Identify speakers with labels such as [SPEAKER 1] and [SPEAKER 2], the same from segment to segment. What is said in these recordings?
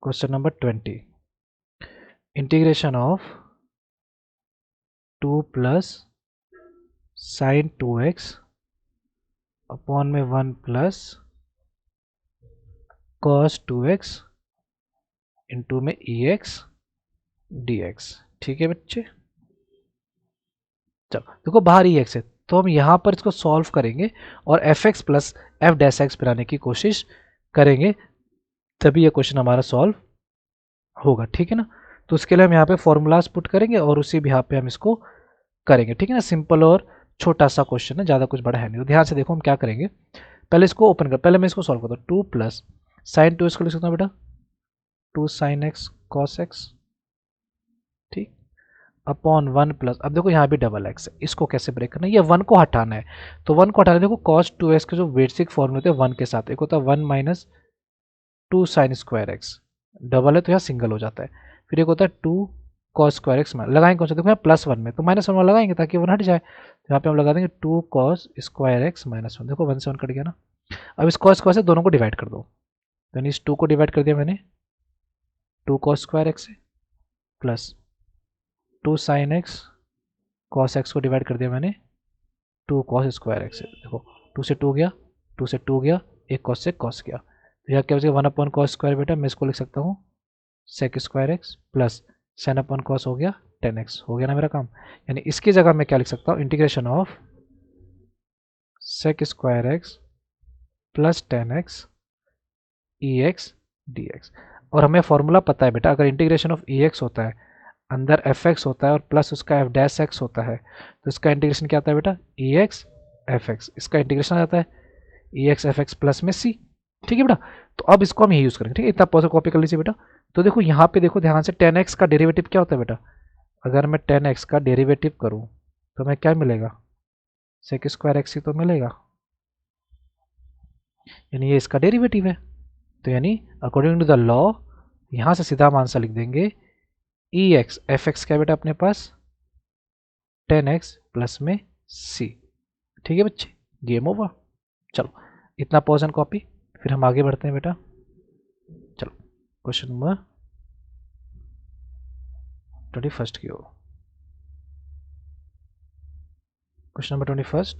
[SPEAKER 1] Question number 20, integration of 2 plus sign 2x upon में 1 plus cos 2x into में ex dx। ठीक है बच्चे, चलो देखो बाहर ex है तो हम यहाँ पर इसको सॉल्व करेंगे और fx plus F dash x बनाने की कोशिश करेंगे, तभी ये क्वेश्चन हमारा सॉल्व होगा। ठीक है ना, तो उसके लिए हम यहाँ पे फॉर्मूलाज पुट करेंगे और उसी भी यहाँ पे हम इसको करेंगे। ठीक है ना, सिंपल और छोटा सा क्वेश्चन है, ज़्यादा कुछ बड़ा है नहीं। तो ध्यान से देखो हम क्या करेंगे, पहले इसको ओपन कर, पहले मैं इसको सॉल्व करता हूँ। 2 प्लस साइन 2 इसको लिख सकता हूँ बेटा 2 साइन एक्स कॉस एक्स, ठीक, अपॉन 1 प्लस, अब देखो यहाँ भी डबल एक्स है, इसको कैसे ब्रेक करना है, ये 1 को हटाना है। तो 1 को हटाना, देखो कॉस 2x के जो बेसिक फॉर्मूले होते हैं 1 के साथ, एक होता है 1 minus 2 sign square x, double है तो यहाँ सिंगल हो जाता है। फिर एक होता है 2 कॉस स्क्वायर एक्स, लगाएंगे कौन सा, देखो यहाँ प्लस 1 में तो माइनस 1 लगाएंगे ताकि 1 हट जाए। तो यहाँ पे हम लगा देंगे 2 कॉस स्क्वायर एक्स माइनस 1, देखो 1 से 1 कट गया ना। अब इस कॉस स्क्वायर से दोनों को डिवाइड कर दो, यानी इस 2 को डिवाइड कर दिया मैंने 2 कॉस स्क्वायर एक्स से, plus 2 sine x cos x को डिवाइड कर दिया मैंने 2 कॉस स्क्वायर एक्स से, देखो 2 से 2 गया, 2 से 2 गया, एक कॉस से कॉस गया, तो यहाँ क्या हो जाएगा 1 अपॉन कॉस स्क्वायर, बेटा मैं इसको लिख सकता हूँ sec square x plus sine upon cos हो गया 10x, हो गया ना मेरा काम। यानी इसकी जगह मैं क्या लिख सकता हूँ, integration of sec square x plus 10x ex dx। और हमें फॉर्मूला पता है बेटा, अगर इंटीग्रेशन ऑफ ex होता है, अंदर fx होता है और प्लस उसका f डैश x होता है, तो इसका इंटीग्रेशन क्या आता है बेटा ex fx, इसका इंटीग्रेशन आ जाता है ex fx प्लस में c। ठीक है बेटा, तो अब इसको हम यही यूज करेंगे। ठीक है, इतना पॉजिटिव कॉपी कर लीजिए बेटा। तो देखो यहाँ पे देखो ध्यान से 10x का डेरिवेटिव क्या होता है बेटा, अगर मैं 10x का डेरिवेटिव करूँ तो मैं क्या मिलेगा, सेक स्क्वायर एक्स ही तो मिलेगा, यानी ये इसका डेरिवेटिव है। तो यानी अकॉर्डिंग टू द लॉ यहाँ से सीधा हम आंसर लिख देंगे ई एक्स एफ एक्स क्या बेटा अपने पास 10x प्लस में c। ठीक है बच्चे, गेम ओवर। चलो इतना पॉज एंड कॉपी, फिर हम आगे बढ़ते हैं बेटा। चलो क्वेश्चन नंबर 21 की ओर। Question number 21,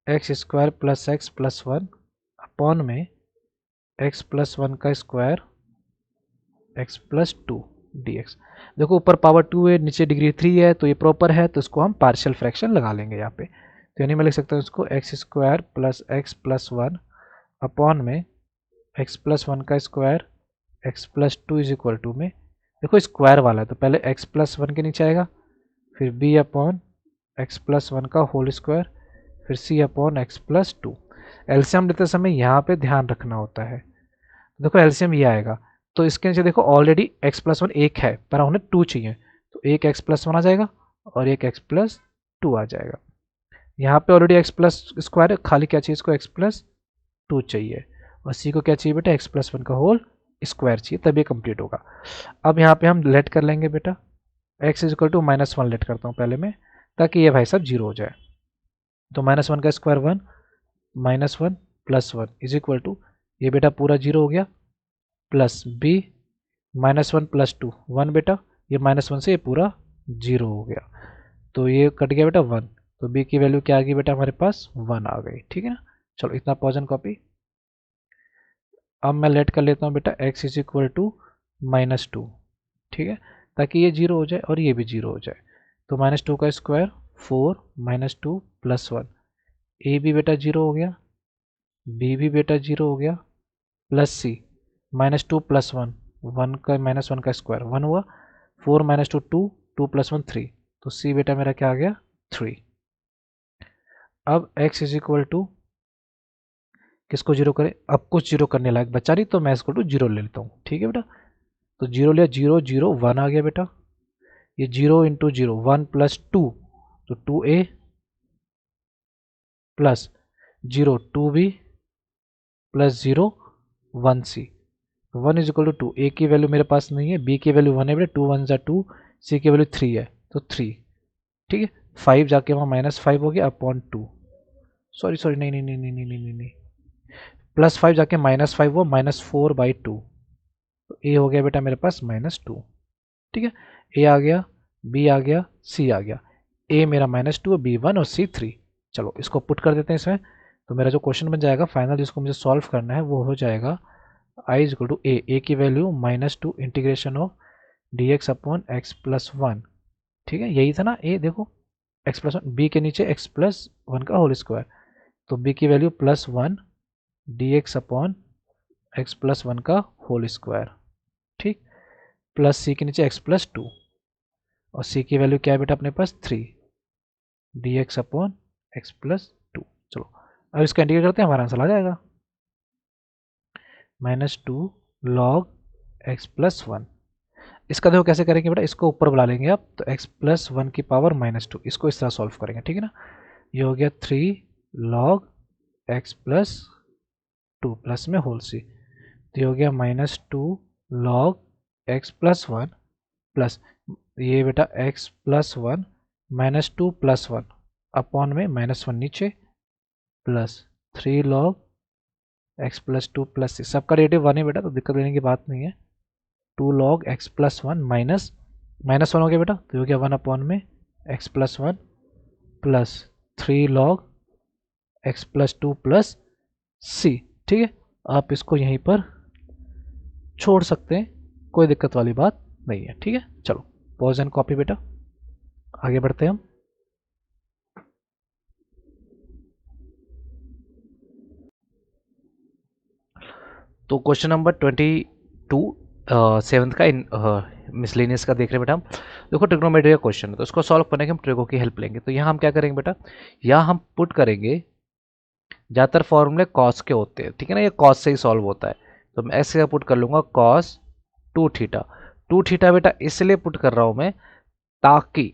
[SPEAKER 1] x square plus x plus 1 upon में एक्स प्लस 1 का स्क्वायर एक्स प्लस 2 dx। देखो ऊपर पावर 2 है, नीचे डिग्री 3 है, तो ये प्रॉपर है, तो इसको हम पार्शियल फ्रैक्शन लगा लेंगे यहाँ पे। तो यानी मैं लिख सकता हूँ इसको x square plus x plus 1 upon में एक्स प्लस 1 का square x plus 2 is equal to में, देखो स्क्वायर वाला है तो पहले एक्स प्लस 1 के नीचे आएगा, फिर बी अपॉन एक्स प्लस 1 का होल स्क्वायर, फिर सी अपॉन एक्स प्लस 2। एलसीएम लेते समय यहाँ पे ध्यान रखना होता है, देखो एलसीएम ये आएगा, तो इसके नीचे देखो ऑलरेडी एक्स प्लस 1 एक है पर उन्हें 2 चाहिए, तो एक एक्स प्लस 1 आ जाएगा और एक एक्स प्लस 2 आ जाएगा। यहाँ पे ऑलरेडी एक्स प्लस स्क्वायर है, खाली क्या चाहिए इसको एक्स प्लस 2 चाहिए, और सी को क्या चाहिए बेटा एक्स प्लस 1 का होल स्क्वायर चाहिए, तभी कंप्लीट होगा। अब यहाँ पे हम लेट कर लेंगे बेटा x is equal to -1 let करता हूँ पहले में, ताकि ये भाई साहब जीरो हो जाए। तो -1 का square 1, -1 plus 1 is equal to, ये बेटा पूरा जीरो हो गया, प्लस बी -1 प्लस 2 1 बेटा, ये -1 से ये पूरा जीरो हो गया, तो ये कट गया बेटा 1, तो बी की वैल्यू क्या आ गई बेटा हमारे पास 1 आ गई। ठीक है ना, चलो इतना पॉज एंड कॉपी। अब मैं लेट कर लेता हूँ बेटा x इज इक्वल टू -2, ठीक है, ताकि ये जीरो हो जाए और ये भी जीरो हो जाए। तो -2 का स्क्वायर 4 -2 प्लस 1, ए भी बेटा जीरो हो गया, बी भी बेटा जीरो हो गया, प्लस सी -2 प्लस 1 1 का -1 का स्क्वायर 1 हुआ, 4 -2 2 2 प्लस 1 3, तो सी बेटा मेरा क्या आ गया 3। अब x इज इक्वल टू किसको जीरो करें, अब कुछ जीरो करने लायक बचा नहीं, तो मैं इसको टू जीरो ले लेता हूँ। ठीक है बेटा, तो जीरो लिया, 0 0 1 आ गया बेटा, ये 0 इंटू 0 1 प्लस 2, तो 2a plus 0 2b plus 0 1c, 1 is equal to 2, a की वैल्यू मेरे पास नहीं है, बी की वैल्यू 1 है बेटा, 2 1 2, सी की वैल्यू 3 है तो 3। ठीक है, 5 जाके वहाँ -5 हो गया अपॉन 2, सॉरी सॉरी नहीं नहीं नहीं नहीं नहीं नहीं नहीं, प्लस 5 जाके -5 हुआ -4/2, ए हो गया बेटा मेरे पास -2, ठीक है। ए आ गया, बी आ गया, सी आ गया। ए मेरा -2, बी 1 और सी 3। चलो इसको पुट कर देते हैं इसमें। तो मेरा जो क्वेश्चन बन जाएगा फाइनल जिसको मुझे सॉल्व करना है वो हो जाएगा आई इज इक्वल टू ए की value -2 integration of D x upon x plus 1, ठीक है। यही था ना ए, देखो एक्स प्लस 1, बी के नीचे एक्स प्लस 1 का होल स्क्वायर, तो बी की value +1 D x upon x plus 1 का होल स्क्वायर, ठीक, प्लस सी के नीचे एक्स प्लस 2 और सी की वैल्यू क्या है बेटा अपने पास 3 D x upon x plus 2। चलो अब इसका इंटीग्रेट करते हैं, हमारा आंसर आ जाएगा -2 log x प्लस 1। इसका देखो कैसे करेंगे बेटा, इसको ऊपर बुला लेंगे आप, तो x प्लस 1 की पावर -2, इसको इस तरह सॉल्व करेंगे, ठीक है ना। ये हो गया 3 log x प्लस 2 प्लस में होल सी, तो ये हो गया -2 log x प्लस 1 प्लस ये बेटा x प्लस 1 -2 प्लस 1 अपॉन में -1 नीचे plus 3 log x plus 2 plus C, सबका डेरिवेटिव 1 है बेटा तो दिक्कत लेने की बात नहीं है। 2 log x प्लस 1 -1 हो गया बेटा, तो हो गया 1 अपॉन में x plus 1 plus 3 log x plus 2 plus C, ठीक है। आप इसको यहीं पर छोड़ सकते हैं, कोई दिक्कत वाली बात नहीं है, ठीक है। चलो पॉज एंड कॉपी बेटा, आगे बढ़ते हैं हम। तो क्वेश्चन नंबर 22 सेवन्थ का मिसलेनियस का देख रहे हैं बेटा हम। देखो ट्रिग्नोमेट्री का क्वेश्चन है तो इसको सॉल्व करने के हम ट्रिगो की हेल्प लेंगे। तो यहाँ हम क्या करेंगे बेटा, यहाँ हम पुट करेंगे, ज़्यादातर फॉर्मूले कॉस के होते हैं, ठीक है ना, ये कॉस से ही सॉल्व होता है। तो मैं ऐसे पुट कर लूँगा कॉस 2 थीटा। 2 थीटा बेटा इसलिए पुट कर रहा हूँ मैं ताकि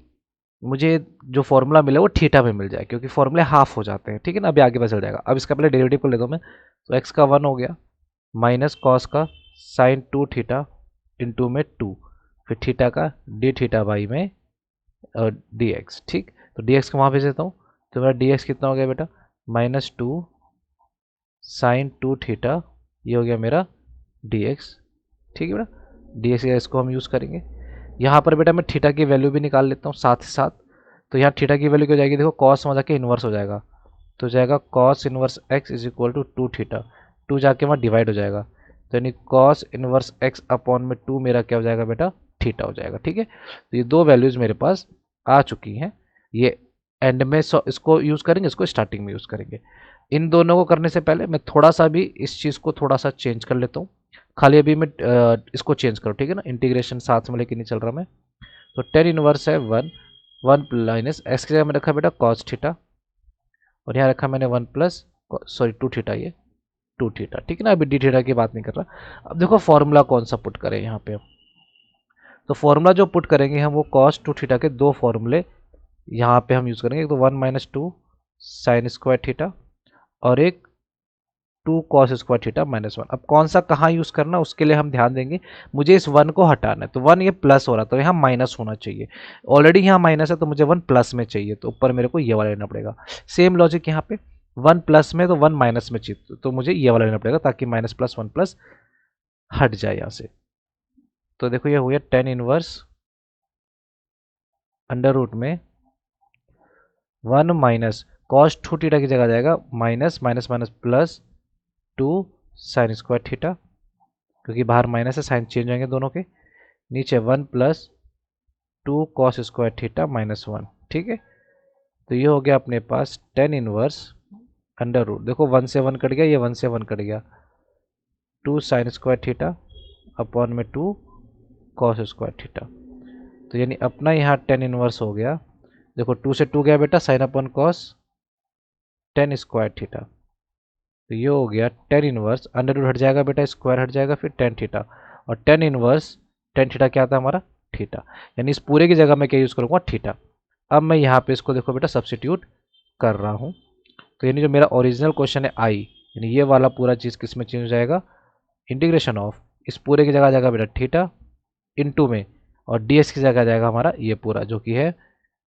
[SPEAKER 1] मुझे जो फॉर्मूला मिले वो थीटा में मिल जाए, क्योंकि फॉर्मूले हाफ हो जाते हैं, ठीक है ना। अभी आगे पता चल जाएगा। अब इसका पहले डेरिवेटिव को ले दो मैं, तो एक्स का 1 हो गया माइनस कॉस का साइन 2 थीटा इंटू में 2, फिर थीटा का डी थीटा बाई में डी एक्स, ठीक। तो डी एक्स को वहाँ भेज देता हूँ, तो मेरा डी एक्स कितना हो गया बेटा -2 साइन 2 थीटा, ये हो गया मेरा डी एक्स, ठीक है बेटा। डी एक्स इसको हम यूज़ करेंगे। यहाँ पर बेटा मैं थीटा की वैल्यू भी निकाल लेता हूँ साथ ही साथ। तो यहाँ थीटा की वैल्यू क्या हो जाएगी, देखो कॉस में जाके इन्वर्स हो जाएगा, तो जाएगा cos inverse x is equal to 2 theta, 2 जाके वहाँ डिवाइड हो जाएगा, तो यानी कॉस इन्वर्स एक्स अपॉन में 2 मेरा क्या हो जाएगा बेटा थीटा हो जाएगा, ठीक है। तो ये दो वैल्यूज़ मेरे पास आ चुकी हैं, ये एंड में इसको यूज़ करेंगे, इसको स्टार्टिंग में यूज़ करेंगे। इन दोनों को करने से पहले मैं थोड़ा सा भी इस चीज़ को थोड़ा सा चेंज कर लेता हूँ, खाली अभी मैं इसको चेंज करूँ, ठीक है ना, इंटीग्रेशन साथ में लेके नहीं चल रहा मैं। तो टेन इनवर्स है 1 माइनस एक्स की जगह में रखा बेटा कॉस थीटा, और यहाँ रखा मैंने 1 प्लस सॉरी 2 थीटा, ये 2 थीटा, ठीक है ना। अभी डी थीटा की बात नहीं कर रहा। अब देखो फॉर्मूला कौन सा पुट करें यहाँ पे, तो फॉर्मूला जो पुट करेंगे हम वो कॉस 2 थीटा के दो फॉर्मूले यहाँ पे हम यूज़ करेंगे, एक तो 1 - 2 साइन स्क्वायर थीटा और एक 2 कॉस स्क्वायर थीटा -1। अब कौन सा कहाँ यूज़ करना उसके लिए हम ध्यान देंगे, मुझे इस 1 को हटाना है, तो 1 ये प्लस हो रहा तो यहाँ माइनस होना चाहिए, ऑलरेडी यहाँ माइनस है तो मुझे 1 प्लस में चाहिए, तो ऊपर मेरे को ये वाला लेना पड़ेगा। सेम लॉजिक यहाँ पे 1 प्लस में तो 1 माइनस में चाहिए, तो मुझे ये वाला लेना पड़ेगा ताकि माइनस प्लस 1 प्लस हट जाए यहाँ से। तो देखो ये हो गया टेन इनवर्स अंडर रूट में 1 माइनस कॉस 2 थीटा की जगह आ जाएगा minus minus minus plus 2 sine square theta, क्योंकि बाहर माइनस है साइन चेंज होंगे दोनों के, नीचे 1 प्लस 2 कॉस स्क्वायर थीटा -1, ठीक है। तो ये हो गया अपने पास टेन इनवर्स अंडर रूट, देखो 1 से 1 कट गया, ये 1 से 1 कट गया, 2 साइन स्क्वायर थीटा अपॉन में 2 कॉस स्क्वायर थीटा, तो यानी अपना यहाँ टेन इनवर्स हो गया, देखो 2 से 2 गया बेटा sign upon cos tan square theta, तो ये हो गया टेन इनवर्स अंडर रूट हट जाएगा बेटा, स्क्वायर हट जाएगा, फिर टेन थीटा, और टेन इनवर्स टेन थीटा क्या आता है हमारा थीटा, यानी इस पूरे की जगह मैं क्या यूज़ करूँगा थीटा। अब मैं यहाँ पे इसको देखो बेटा सब्स्टिट्यूट कर रहा हूँ, तो यानी जो मेरा ओरिजिनल क्वेश्चन है आई, यानी ये वाला पूरा चीज़ किस में चेंज हो जाएगा, इंटीग्रेशन ऑफ इस पूरे की जगह आ जाएगा बेटा थीटा इंटू में, और डी एक्स की जगह आ जाएगा हमारा ये पूरा जो कि है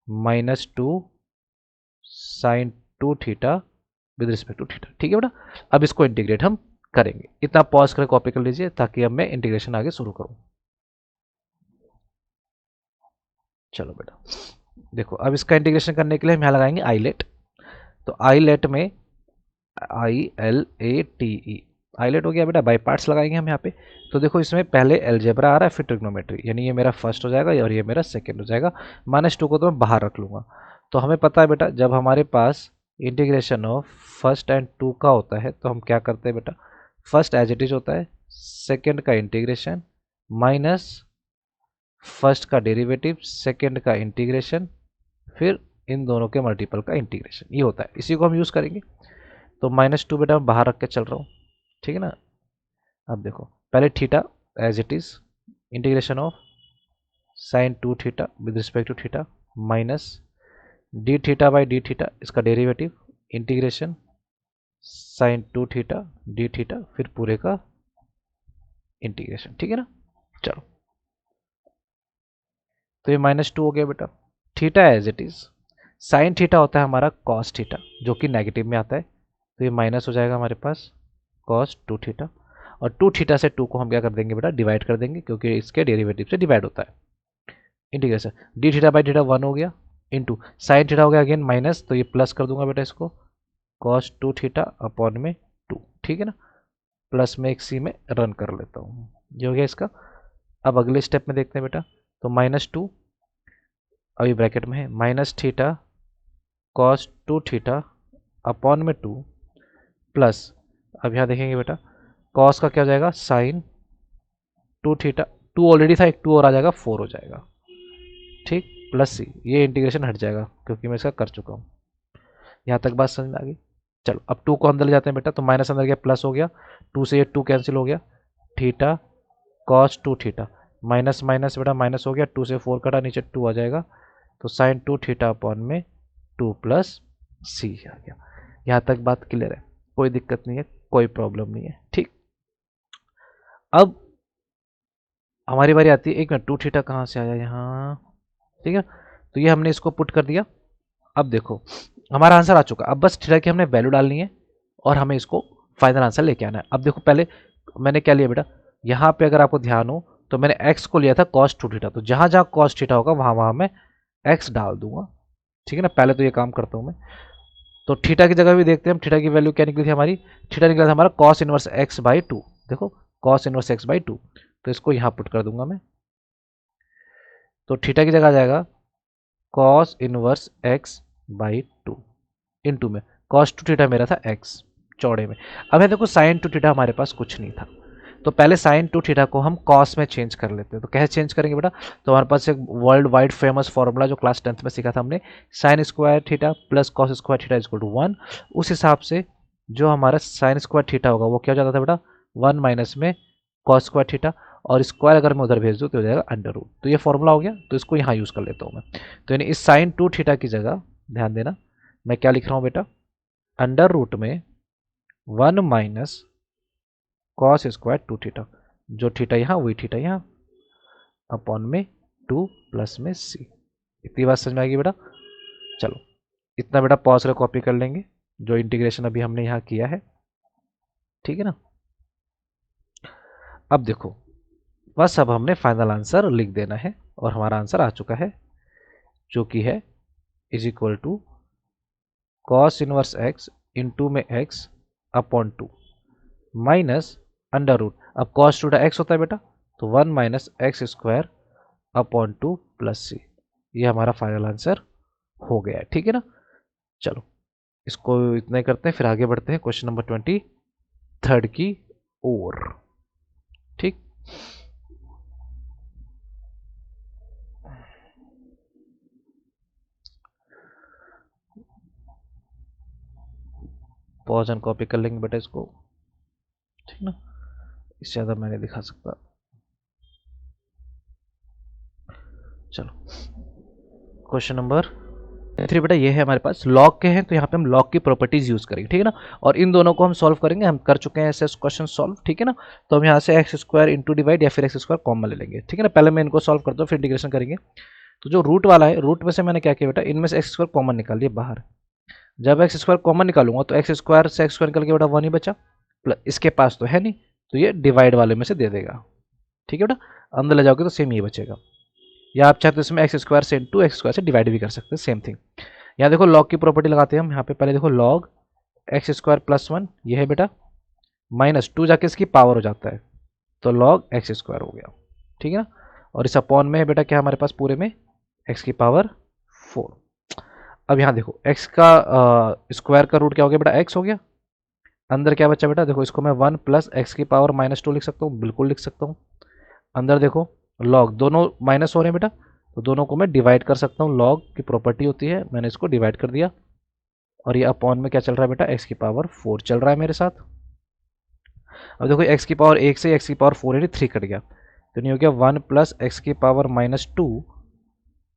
[SPEAKER 1] -2 sine 2 theta with respect to theta, ठीक है बेटा। अब इसको इंटीग्रेट हम करेंगे। इतना पॉज कर कॉपी कर लीजिए ताकि अब मैं इंटीग्रेशन आगे शुरू करूं। चलो बेटा देखो, अब इसका इंटीग्रेशन करने के लिए हम यहाँ लगाएंगे आईलेट। तो आईलेट में ILATE आईलेट हो गया बेटा, बाई पार्ट्स लगाएंगे हम यहाँ पे। तो देखो इसमें पहले एलजेब्रा आ रहा है फिर ट्रिग्नोमेट्री, यानी ये मेरा फर्स्ट हो जाएगा और ये मेरा सेकंड हो जाएगा। -2 को तो मैं बाहर रख लूँगा। तो हमें पता है बेटा, जब हमारे पास integration of first and two का होता है तो हम क्या करते हैं बेटा, फर्स्ट एज इट इज होता है, सेकेंड का इंटीग्रेशन माइनस फर्स्ट का डेरिवेटिव, सेकेंड का इंटीग्रेशन, फिर इन दोनों के मल्टीपल का इंटीग्रेशन, ये होता है। इसी को हम यूज़ करेंगे। तो -2 बेटा मैं बाहर रख के चल रहा हूँ, ठीक है ना। अब देखो पहले theta as it is, integration of sine 2 theta with respect to theta minus d theta by d theta, इसका derivative, integration sine 2 theta d theta, फिर पूरे का इंटीग्रेशन, ठीक है ना। चलो तो ये -2 हो गया बेटा। Theta as it is, sine theta होता है हमारा कॉस थीटा जो कि नेगेटिव में आता है, तो ये माइनस हो जाएगा हमारे पास कॉस 2 थीटा, और 2 थीटा से 2 को हम क्या कर देंगे बेटा, डिवाइड कर देंगे क्योंकि इसके डेरिवेटिव से डिवाइड होता है। Integration D theta by theta 1 हो गया, इंटू साइन थीटा हो गया अगेन माइनस, तो ये प्लस कर दूंगा बेटा इसको, कॉस 2 थीटा अपॉन में 2, ठीक है ना। प्लस में एक सी में रन कर लेता हूँ, ये हो गया इसका। अब अगले स्टेप में देखते हैं बेटा, तो -2 अभी ब्रैकेट में है, minus theta cos 2 theta upon में 2 प्लस, अब यहाँ देखेंगे बेटा कॉस का क्या हो जाएगा, साइन 2 थीटा, 2 ऑलरेडी था, एक 2 और आ जाएगा 4 हो जाएगा, ठीक, प्लस सी, ये इंटीग्रेशन हट जाएगा क्योंकि मैं इसका कर चुका हूँ। यहाँ तक बात समझ में आ गई। चलो अब 2 को अंदर ले जाते हैं बेटा, तो माइनस अंदर गया प्लस हो गया, 2 से ये 2 कैंसिल हो गया, theta cos 2 theta minus minus बेटा माइनस हो गया, 2 से 4 कटा, नीचे 2 आ जाएगा, तो साइन 2 थीटा अपॉन में 2 प्लस सी आ गया। यहाँ तक बात क्लियर है, कोई दिक्कत नहीं है, कोई प्रॉब्लम नहीं है, ठीक। अब हमारी बारी आती है, एक मिनट 2 थीटा कहाँ से आया यहाँ, ठीक है। तो ये हमने इसको पुट कर दिया। अब देखो हमारा आंसर आ चुका, अब बस थीटा की हमने वैल्यू डालनी है और हमें इसको फाइनल आंसर लेके आना है। अब देखो पहले मैंने क्या लिया बेटा, यहाँ पे अगर आपको ध्यान हो तो मैंने x को लिया था cos 2 थीटा, तो जहाँ जहाँ cos थीटा होगा वहाँ वहाँ मैं x डाल दूंगा, ठीक है ना। पहले तो ये काम करता हूँ मैं, तो थीटा की जगह भी देखते हैं हम, थीटा की वैल्यू क्या निकली थी हमारी, थीटा निकला था हमारा cos इनवर्स x बाई 2, देखो cos इनवर्स x बाई 2, तो इसको यहाँ पुट कर दूंगा मैं, तो थीटा की जगह आ जाएगा cos inverse x by 2 into में cos 2 थीटा मेरा था x चौड़े में। अब है देखो sin 2 थीटा हमारे पास कुछ नहीं था, तो पहले sin 2 थीटा को हम cos में चेंज कर लेते हैं। तो कैसे चेंज करेंगे बेटा, तो हमारे पास एक वर्ल्ड वाइड फेमस फॉर्मूला जो क्लास 10th में सीखा था हमने, sin square theta plus cos square theta equal to 1। उस हिसाब से जो हमारा sin स्क्वायर थीटा होगा वो क्या हो जाता था बेटा, 1 माइनस में cos स्क्वायर थीटा, और स्क्वायर अगर मैं उधर भेज दूँ तो हो जाएगा अंडर रूट। तो ये फॉर्मूला हो गया, तो इसको यहाँ यूज़ कर लेता हूँ मैं। तो यानी इस sin 2 थीटा की जगह ध्यान देना मैं क्या लिख रहा हूँ बेटा, अंडर रूट में 1 माइनस कॉस स्क्वायर 2 थीटा, जो थीटा यहाँ वही थीटा यहाँ, अपॉन में 2 प्लस में सी। इतनी बात समझ में आएगी बेटा। चलो इतना बेटा पॉज कर कॉपी कर लेंगे जो इंटीग्रेशन अभी हमने यहाँ किया है, ठीक है ना। अब देखो बस अब हमने फाइनल आंसर लिख देना है और हमारा आंसर आ चुका है, जो कि है is equal to cos inverse x into में x upon 2 minus under root, अब कॉस 2 एक्स होता है बेटा, तो 1 minus x square upon 2 plus C, ये हमारा फाइनल आंसर हो गया है, ठीक है ना। चलो इसको इतना ही करते हैं, फिर आगे बढ़ते हैं क्वेश्चन नंबर 23 की ओर, ठीक। पॉज एंड कॉपी कर लेंगे बेटा इसको, ठीक ना, इससे ज़्यादा मैं नहीं दिखा सकता। चलो क्वेश्चन नंबर 3 बेटा ये है हमारे पास, लॉग के हैं तो यहाँ पे हम लॉग की प्रॉपर्टीज यूज करेंगे, ठीक है ना, और इन दोनों को हम सॉल्व करेंगे, हम कर चुके हैं ऐसे क्वेश्चन सॉल्व, ठीक है ना। तो हम यहाँ से एक्स स्क्वायर इंटू डिवाइड या फिर एक्स स्क्वायर कॉमन ले लेंगे, ठीक है ना। पहले मैं इनको सॉल्व करता हूँ फिर इंटीग्रेशन करेंगे। तो जो रूट वाला है, रूट में से मैंने क्या किया बेटा, इनमें से एक्स स्क्वायर कॉमन निकाल लिया बाहर। जब एक्स स्क्वायर कॉमन निकालूंगा तो एक्स स्क्वायर से एक्स स्क्वायर निकल के बेटा 1 ही बचा, प्लस इसके पास तो है नहीं, तो ये डिवाइड वाले में से दे देगा। ठीक है बेटा, अंदर ले जाओगे तो सेम ये बचेगा। या आप चाहते हो इसमें एक्स स्क्वायर से इंटू एक्स स्क्वायर से डिवाइड भी कर सकते हैं, सेम थिंग। यहाँ देखो लॉग की प्रॉपर्टी लगाते हैं हम। यहाँ पे पहले देखो log x square plus one, ये है बेटा, माइनस टू जाके इसकी पावर हो जाता है, तो लॉग एक्स स्क्वायर हो गया। ठीक है ना, और इस अपॉन में है बेटा क्या हमारे पास पूरे में, एक्स की पावर 4। अब यहाँ देखो एक्स का स्क्वायर का रूट क्या हो गया बेटा, एक्स हो गया। अंदर क्या बचा बेटा, देखो इसको मैं 1 प्लस एक्स की पावर माइनस 2 लिख सकता हूँ, बिल्कुल लिख सकता हूँ। अंदर देखो लॉग दोनों माइनस हो रहे हैं बेटा, तो दोनों को मैं डिवाइड कर सकता हूँ, लॉग की प्रॉपर्टी होती है, मैंने इसको डिवाइड कर दिया। और ये अपॉन में क्या चल रहा है बेटा, एक्स की पावर 4 चल रहा है मेरे साथ। अब देखो एक्स की पावर 1 से एक्स की पावर 4 यानी 3 कट गया, तो नहीं हो गया 1 प्लस एक्स की पावर माइनस 2।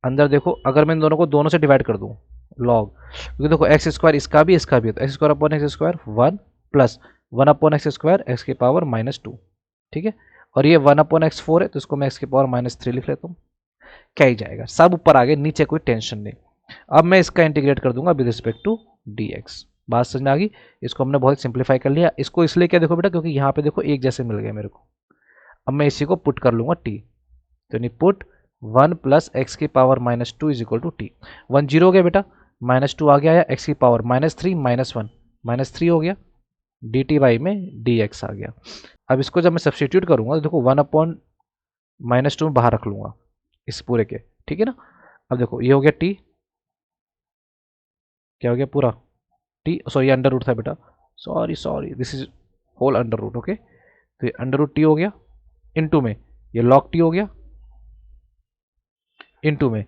[SPEAKER 1] अंदर देखो अगर मैं इन दोनों को दोनों से डिवाइड कर दूं लॉग, क्योंकि देखो एक्स स्क्वायर इसका भी इसका भी है, तो x square upon x square 1 plus 1 upon x square x की पावर माइनस 2। ठीक है, और ये 1 अपॉन एक्स 4 है, तो इसको मैं एक्स की पावर माइनस 3 लिख लेता हूँ। क्या ही जाएगा, सब ऊपर आ गए, नीचे कोई टेंशन नहीं। अब मैं इसका इंटीग्रेट कर दूंगा with respect to d x. बात समझ में आ गई, इसको हमने बहुत सिंप्लीफाई कर लिया। इसको इसलिए क्या देखो बेटा, क्योंकि यहाँ पे देखो एक जैसे मिल गए मेरे को। अब मैं इसी को पुट कर लूंगा टी, तो नहीं पुट 1 प्लस एक्स की power minus 2 is equal to t. 1 zero हो गया बेटा, माइनस 2 आ गया, या एक्स की पावर माइनस 3 माइनस 1 माइनस 3 हो गया, डी टी वाई में डी एक्स आ गया। अब इसको जब मैं सब्सटीट्यूट करूंगा तो देखो 1 अपॉन माइनस 2 में बाहर रख लूंगा इस पूरे के। ठीक है ना, अब देखो ये हो गया टी, क्या हो गया पूरा टी, सॉरी अंडर रूट था बेटा, sorry sorry, this is whole under root. Okay, तो ये अंडर रूट टी हो गया, इनटू में ये लॉग टी हो गया, इनटू में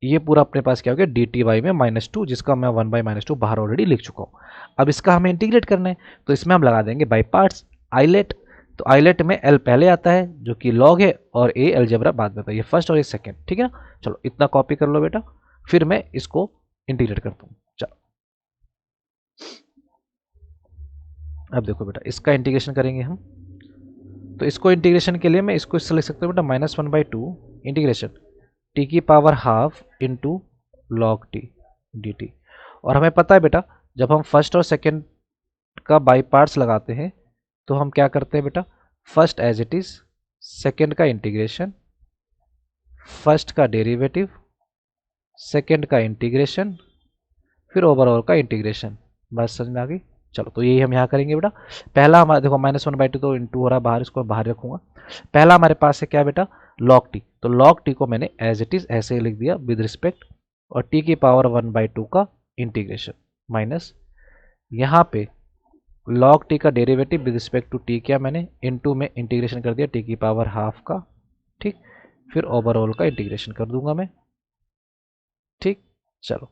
[SPEAKER 1] ये पूरा अपने पास क्या हो गया डी टी वाई में माइनस 2, जिसका मैं 1 बाई माइनस 2 बाहर ऑलरेडी लिख चुका हूँ। अब इसका हमें इंटीग्रेट करना है, तो इसमें हम लगा देंगे बाई पार्ट्स आइलेट। तो आइलेट में एल पहले आता है जो कि लॉग है, और ए अलजेब्रा बाद में आता है, ये फर्स्ट और ये सेकंड। ठीक है ना, चलो इतना कॉपी कर लो बेटा, फिर मैं इसको इंटीग्रेट करता हूँ। चलो अब देखो बेटा इसका इंटीग्रेशन करेंगे हम, तो इसको इंटीग्रेशन के लिए मैं इसको इससे लिख सकता हूँ बेटा माइनस 1/2 इंटीग्रेशन टी की power half into log T D T. और हमें पता है बेटा जब हम फर्स्ट और सेकंड का बाई पार्ट्स लगाते हैं तो हम क्या करते हैं बेटा, first as it is, second का इंटीग्रेशन, फर्स्ट का डेरिवेटिव, सेकंड का इंटीग्रेशन, फिर ओवरऑल का इंटीग्रेशन। बात समझ में आ गई। चलो तो यही हम यहाँ करेंगे बेटा। पहला हमारा देखो -1/2 तो इंटू हो रहा है बाहर, इसको बाहर रखूंगा। पहला हमारे पास है क्या बेटा, लॉग टी, तो लॉग टी को मैंने एज इट इज ऐसे ही लिख दिया विद रिस्पेक्ट, और टी की पावर 1/2 का इंटीग्रेशन माइनस, यहाँ पे लॉग टी का derivative with respect to t किया मैंने, इनटू में इंटीग्रेशन कर दिया टी की पावर हाफ का। ठीक, फिर ओवरऑल का इंटीग्रेशन कर दूंगा मैं। ठीक, चलो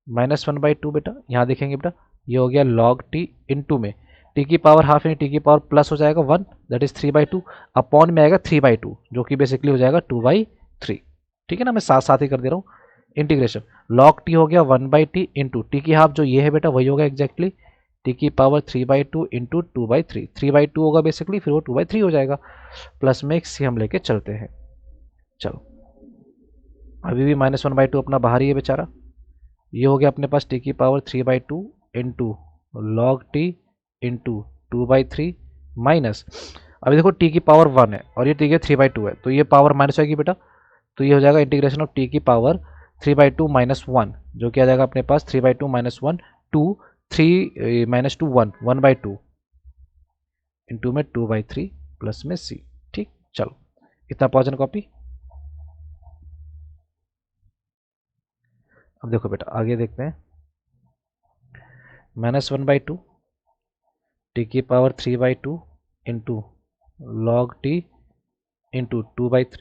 [SPEAKER 1] -1/2 बेटा, यहाँ देखेंगे बेटा ये हो गया लॉग टी इंटू में टी की पावर हाफ यानी टी की पावर प्लस हो जाएगा 1, दैट इज 3/2, अपॉन में आएगा 3/2 जो कि बेसिकली हो जाएगा 2/3। ठीक है ना, मैं साथ साथ ही कर दे रहा हूँ इंटीग्रेशन। लॉग टी हो गया 1/t इंटू टी की हाफ जो ये है बेटा वही होगा एग्जैक्टली टी की पावर 3/2 इंटू 2/3, 3/2 होगा बेसिकली, फिर वो 2/3 हो जाएगा, प्लस में एक सी हम लेके चलते हैं। चलो अभी भी -1/2 अपना बाहर ही है बेचारा। ये हो गया अपने पास टी की power 3/2 into log T into 2/3 minus, अभी देखो टी की पावर 1 है और ये टी की 3/2 है, तो ये पावर माइनस होगी बेटा, तो ये हो जाएगा इंटीग्रेशन ऑफ टी की पावर 3/2 -1, जो कि आ जाएगा अपने पास 3/2 -1 2 3 -2 1 1/2 इंटू में 2/3 प्लस में सी। ठीक, चलो इतना पॉइजन कॉपी। अब देखो बेटा आगे देखते हैं, -1/2 टी की power 3/2 into log T into 2/3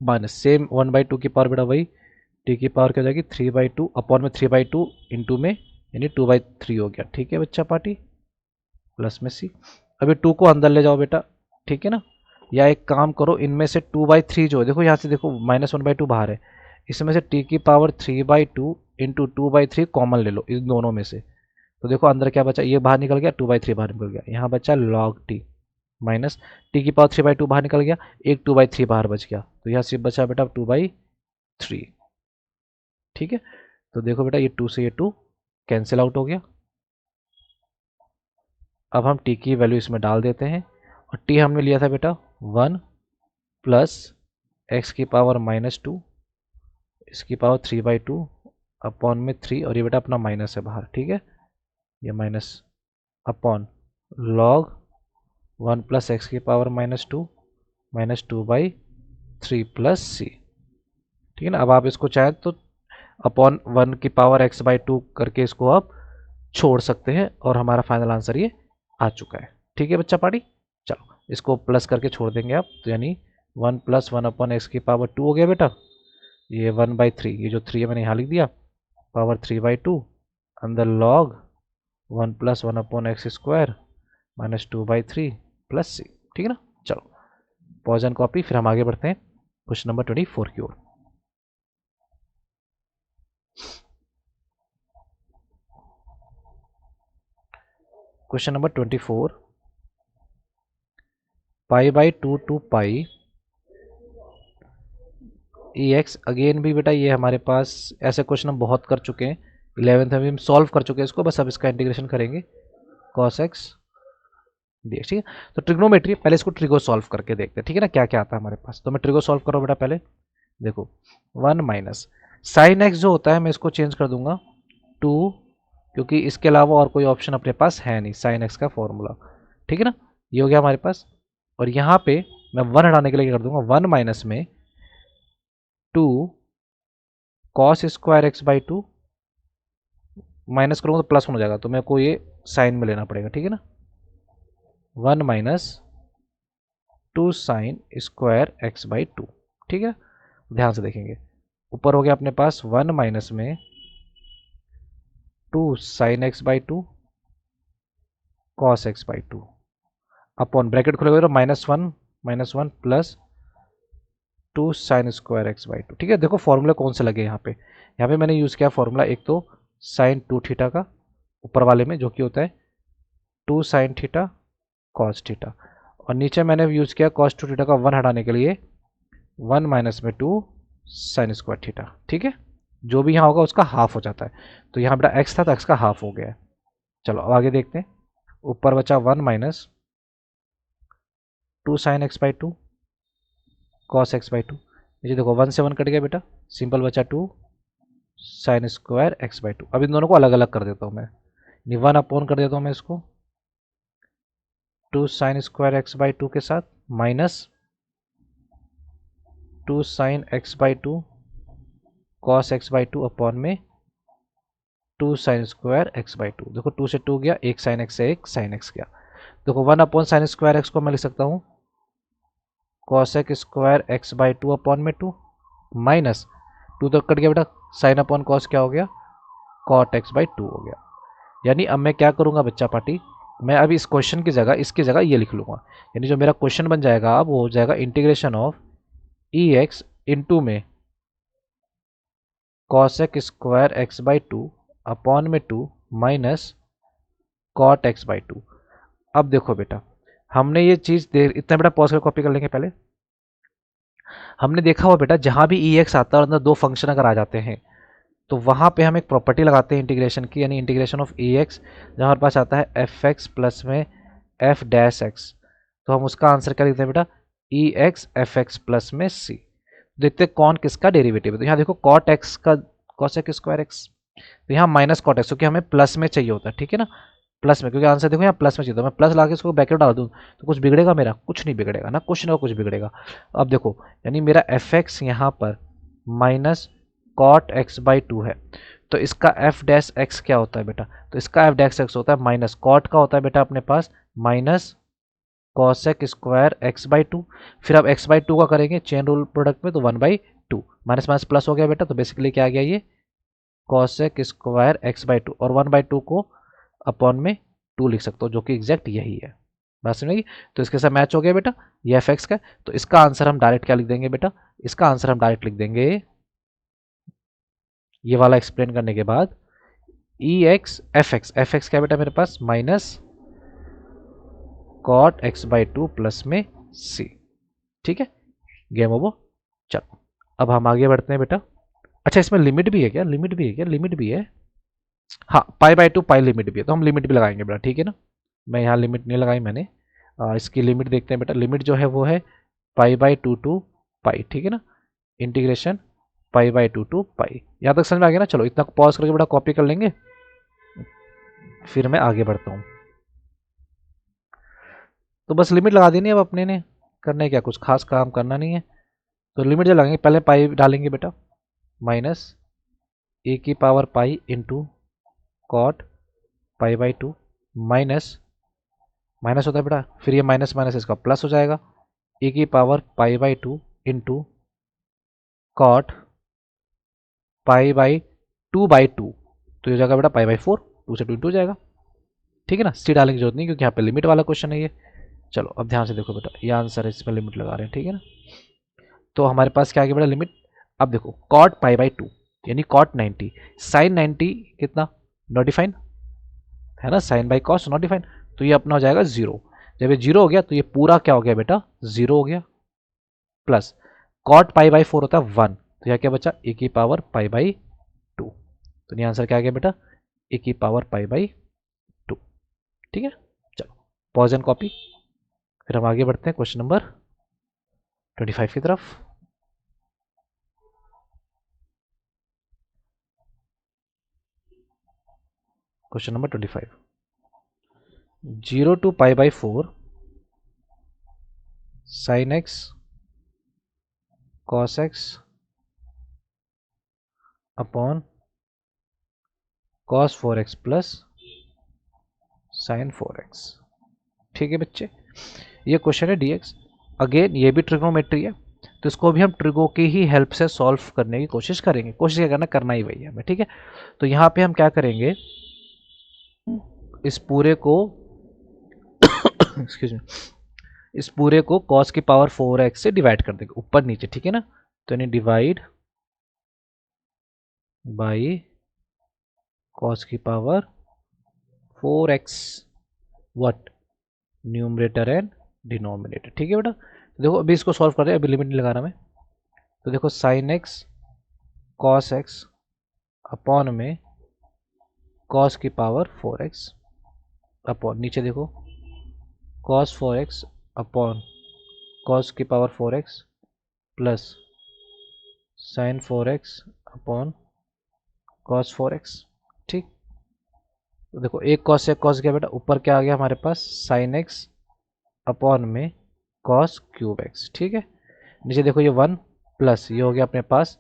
[SPEAKER 1] minus same 1/2 की पावर बेटा वही, टी की पावर क्या हो जाएगी 3/2 अपॉन में 3/2 इंटू में यानी 2/3 हो गया। ठीक है बच्चा पार्टी, प्लस में सी। अभी 2 को अंदर ले जाओ बेटा, ठीक है ना, या एक काम करो इनमें से 2/3 जो है देखो यहाँ से देखो -1/2 बाहर है, इसमें से टी की पावर 3/2 इंटू 2/3 कॉमन ले लो इन दोनों में से, तो देखो अंदर क्या बचा, ये बाहर निकल गया, 2/3 बाहर निकल गया, यहाँ बचा लॉग टी माइनस टी की पावर 3/2 बाहर निकल गया, एक 2/3 बाहर बच गया, तो यहाँ सिर्फ बचा बेटा 2/3। ठीक है, तो देखो बेटा ये 2 से ये 2 कैंसिल आउट हो गया, अब हम t की वैल्यू इसमें डाल देते हैं और t हमने लिया था बेटा 1 प्लस एक्स की पावर -2 इसकी पावर 3/2 अपॉन में 3 और ये बेटा अपना माइनस है बाहर, ठीक है, ये minus upon log 1 plus x की पावर -2 प्लस सी, ठीक है ना। अब आप इसको चाहे तो अपॉन 1 की पावर x/2 करके इसको आप छोड़ सकते हैं और हमारा फाइनल आंसर ये आ चुका है, ठीक है बच्चा पार्टी। चलो इसको प्लस करके छोड़ देंगे आप, तो यानी 1 प्लस 1 अपॉन एक्स की पावर 2 हो गया बेटा, ये 1/3, ये जो 3 है मैंने यहाँ लिख दिया, पावर 3/2 अंदर log 1 plus 1 upon x square -2/3 plus C, ठीक है ना। चलो पॉज एंड कॉपी, फिर हम आगे बढ़ते हैं क्वेश्चन नंबर 24 की ओर। Question number 24, π/2 to pi e x. Again भी बेटा ये हमारे पास ऐसे क्वेश्चन हम बहुत कर चुके हैं, 11th में भी हम सॉल्व कर चुके हैं इसको, बस अब इसका इंटीग्रेशन करेंगे cos x dx, ठीक है। तो ट्रिग्नोमेट्री, पहले इसको ट्रिगो सॉल्व करके देखते हैं, ठीक है ना, क्या क्या आता है हमारे पास। तो मैं ट्रिगो सॉल्व करो बेटा, पहले देखो 1 माइनस साइन एक्स जो होता है मैं इसको चेंज कर दूंगा 2, क्योंकि इसके अलावा और कोई ऑप्शन अपने पास है नहीं, साइन एक्स का फॉर्मूला, ठीक है ना, ये हो गया हमारे पास। और यहाँ पे मैं 1 हटाने के लिए क्या कर दूंगा, 1 माइनस में 2 कॉस स्क्वायर x/2, माइनस करूँगा तो प्लस 1 हो जाएगा, तो मेरे को ये साइन में लेना पड़ेगा, ठीक है ना, 1 माइनस 2 साइन स्क्वायर x/2, ठीक है। ध्यान से देखेंगे, ऊपर हो गया अपने पास 1 माइनस में 2 sign x/2 cos x/2 upon bracket खुलेगा तो -1 प्लस 2 साइन स्क्वायर x/2, ठीक है। देखो फॉर्मूला कौन से लगे यहाँ पे मैंने यूज़ किया फॉर्मूला, एक तो साइन 2 थीटा का ऊपर वाले में जो कि होता है 2 साइन थीटा कॉस थीटा, और नीचे मैंने यूज़ किया कॉस 2 थीटा का 1 हटाने के लिए 1 माइनस में 2 साइन स्क्वायर थीटा, ठीक है। जो भी यहाँ होगा उसका हाफ हो जाता है, तो यहाँ बेटा एक्स था तो एक्स का हाफ हो गया है। चलो अब आगे देखते हैं, ऊपर बचा 1 minus 2 sign x/2 cos x/2, नीचे देखो 1 से 1 कट गया बेटा, सिंपल बचा 2 साइन स्क्वायर x/2। अब इन दोनों को अलग अलग कर देता हूँ मैं, 1 अपॉन कर देता हूँ मैं इसको 2 साइन स्क्वायर x/2 के साथ minus 2 sign x/2 cos x/2 upon में 2 साइन स्क्वायर x/2। देखो 2 से 2 गया, एक साइन x से एक साइन x गया। देखो 1 अपॉन साइन स्क्वायर x को मैं लिख सकता हूँ कॉसेक स्क्वायर x/2 अपॉन में 2 माइनस 2 तो कट गया बेटा, साइन अपॉन कॉस क्या हो गया, कॉट x/2 हो गया। यानी अब मैं क्या करूँगा बच्चा पार्टी, मैं अभी इस क्वेश्चन की जगह इसकी जगह ये लिख लूँगा, यानी जो मेरा क्वेश्चन बन जाएगा अब वो हो जाएगा integration of E x into में कॉसेक स्क्वायर x/2 अपॉन में 2 माइनस कॉट x/2। अब देखो बेटा हमने ये चीज़ इतना बेटा पॉज कर कॉपी कर लेंगे पहले। हमने देखा हुआ बेटा जहाँ भी ई एक्स आता है और अंदर दो फंक्शन अगर आ जाते हैं तो वहाँ पे हम एक प्रॉपर्टी लगाते हैं इंटीग्रेशन की, यानी इंटीग्रेशन ऑफ ई एक्स, जहाँ हमारे पास आता है एफ एक्स प्लस में एफ डैश एक्स, तो हम उसका आंसर क्या लिखते हैं बेटा, ई एक्स एफ एक्स प्लस में सी। देखते हैं कौन किसका डेरिवेटिव है, तो यहाँ देखो कॉट एक्स का कॉसेक स्क्वायर एक्स, तो यहाँ माइनस कॉट एक्स, क्योंकि हमें प्लस में चाहिए होता है, ठीक है ना, प्लस में, क्योंकि आंसर देखो यहाँ प्लस में चाहिए, तो मैं प्लस ला के इसको ब्रैकेट डाल दूँ तो कुछ बिगड़ेगा मेरा, कुछ नहीं बिगड़ेगा ना, कुछ ना कुछ बिगड़ेगा। अब देखो यानी मेरा एफ एक्स यहाँ पर माइनस कॉट x/2 है, तो इसका एफ डैश एक्स क्या होता है बेटा, तो इसका एफ डैश एक्स होता है माइनस कॉट का होता है बेटा अपने पास माइनस कॉसेक स्क्वायर x/2, फिर अब x/2 का करेंगे चेन रूल प्रोडक्ट में तो 1/2 माइनस माइनस प्लस हो गया बेटा, तो बेसिकली क्या आ गया ये कॉसेक स्क्वायर x/2, और 1/2 को अपॉन में 2 लिख सकते हो जो कि एग्जैक्ट यही है, बात समझेगी। तो इसके साथ मैच हो गया बेटा ये एफ एक्स का, तो इसका आंसर हम डायरेक्ट क्या लिख देंगे बेटा, इसका आंसर हम डायरेक्ट लिख देंगे ये वाला एक्सप्लेन करने के बाद ई एक्स एफ एक्स क्या बेटा मेरे पास माइनस कॉट x/2 प्लस में सी, ठीक है, गेम ओवर। चलो अब हम आगे बढ़ते हैं बेटा। अच्छा इसमें लिमिट भी है क्या, लिमिट भी है क्या, लिमिट भी है, हाँ π/2 पाई लिमिट भी है, तो हम लिमिट भी लगाएंगे बेटा, ठीक है ना। मैं यहाँ लिमिट नहीं लगाई मैंने। इसकी लिमिट देखते हैं बेटा। लिमिट जो है वो है पाई बाई टू पाई, ठीक है ना, इंटीग्रेशन पाई बाई टू पाई। यहाँ तक समझ में आ गया ना। चलो इतना पॉज करके बेटा कॉपी कर लेंगे, फिर मैं आगे बढ़ता हूँ। तो बस लिमिट लगा देनी है अब अपने ने, करना है क्या, कुछ खास काम करना नहीं है। तो लिमिट जो लगाएंगे पहले पाई डालेंगे बेटा, माइनस ए की power pi into cot pi by two, minus minus होता है बेटा, फिर ये माइनस माइनस इसका प्लस हो जाएगा, ए की power pi by two into cot pi by two, तो ये जाएगा बेटा पाई बाई फोर, टू से टू जाएगा, ठीक है ना। सी डालने की जरूरत नहीं क्योंकि यहाँ पे लिमिट वाला क्वेश्चन है ये। चलो अब ध्यान से देखो बेटा, ये आंसर है, इसमें लिमिट लगा रहे हैं, ठीक है ना। तो हमारे पास क्या आ गया बेटा लिमिट। अब देखो कॉट पाई बाई टू यानी कॉट 90, साइन 90 कितना, नॉट डिफाइन है ना, sine by cos not define, तो ये अपना हो जाएगा जीरो। जब ये जीरो हो गया तो ये पूरा क्या हो गया बेटा, जीरो हो गया, plus cot pi by four होता है वन, तो यह क्या बचा, ए की पावर पाई बाई टू, तो ये आंसर क्या आ गया बेटा, ए की पावर पाई बाई टू, ठीक है। चलो पॉज एंड कॉपी, फिर हम आगे बढ़ते हैं क्वेश्चन नंबर 25 की तरफ। Question number 25, 0 to pi by four sine x cos x upon cos 4x plus sign 4x, ठीक है बच्चे। ये क्वेश्चन है dx, अगेन ये भी ट्रिग्नोमेट्री है, तो इसको भी हम ट्रिगो की ही हेल्प से सॉल्व करने की कोशिश करेंगे। कोशिश क्या करना ही वही है हमें, ठीक है। तो यहाँ पे हम क्या करेंगे, इस पूरे को एक्सक्यूज मी, इस पूरे को cos की पावर 4x से डिवाइड कर देंगे ऊपर नीचे, ठीक है ना। तो यानी डिवाइड बाई cos की power 4x what, numerator and denominator, ठीक है बेटा। देखो अभी इसको सॉल्व कर रहे हैं, अभी लिमिट नहीं लगा रहा मैं। तो देखो sign x cos x upon में cos की पावर 4x अपॉन नीचे देखो cos 4x अपॉन cos की power 4x plus sign 4x upon cos 4x, ठीक। तो देखो एक cos से cos गया बेटा, ऊपर क्या आ गया हमारे पास, साइन एक्स अपॉन में cos क्यूब एक्स, ठीक है। नीचे देखो ये 1 प्लस ये हो गया अपने पास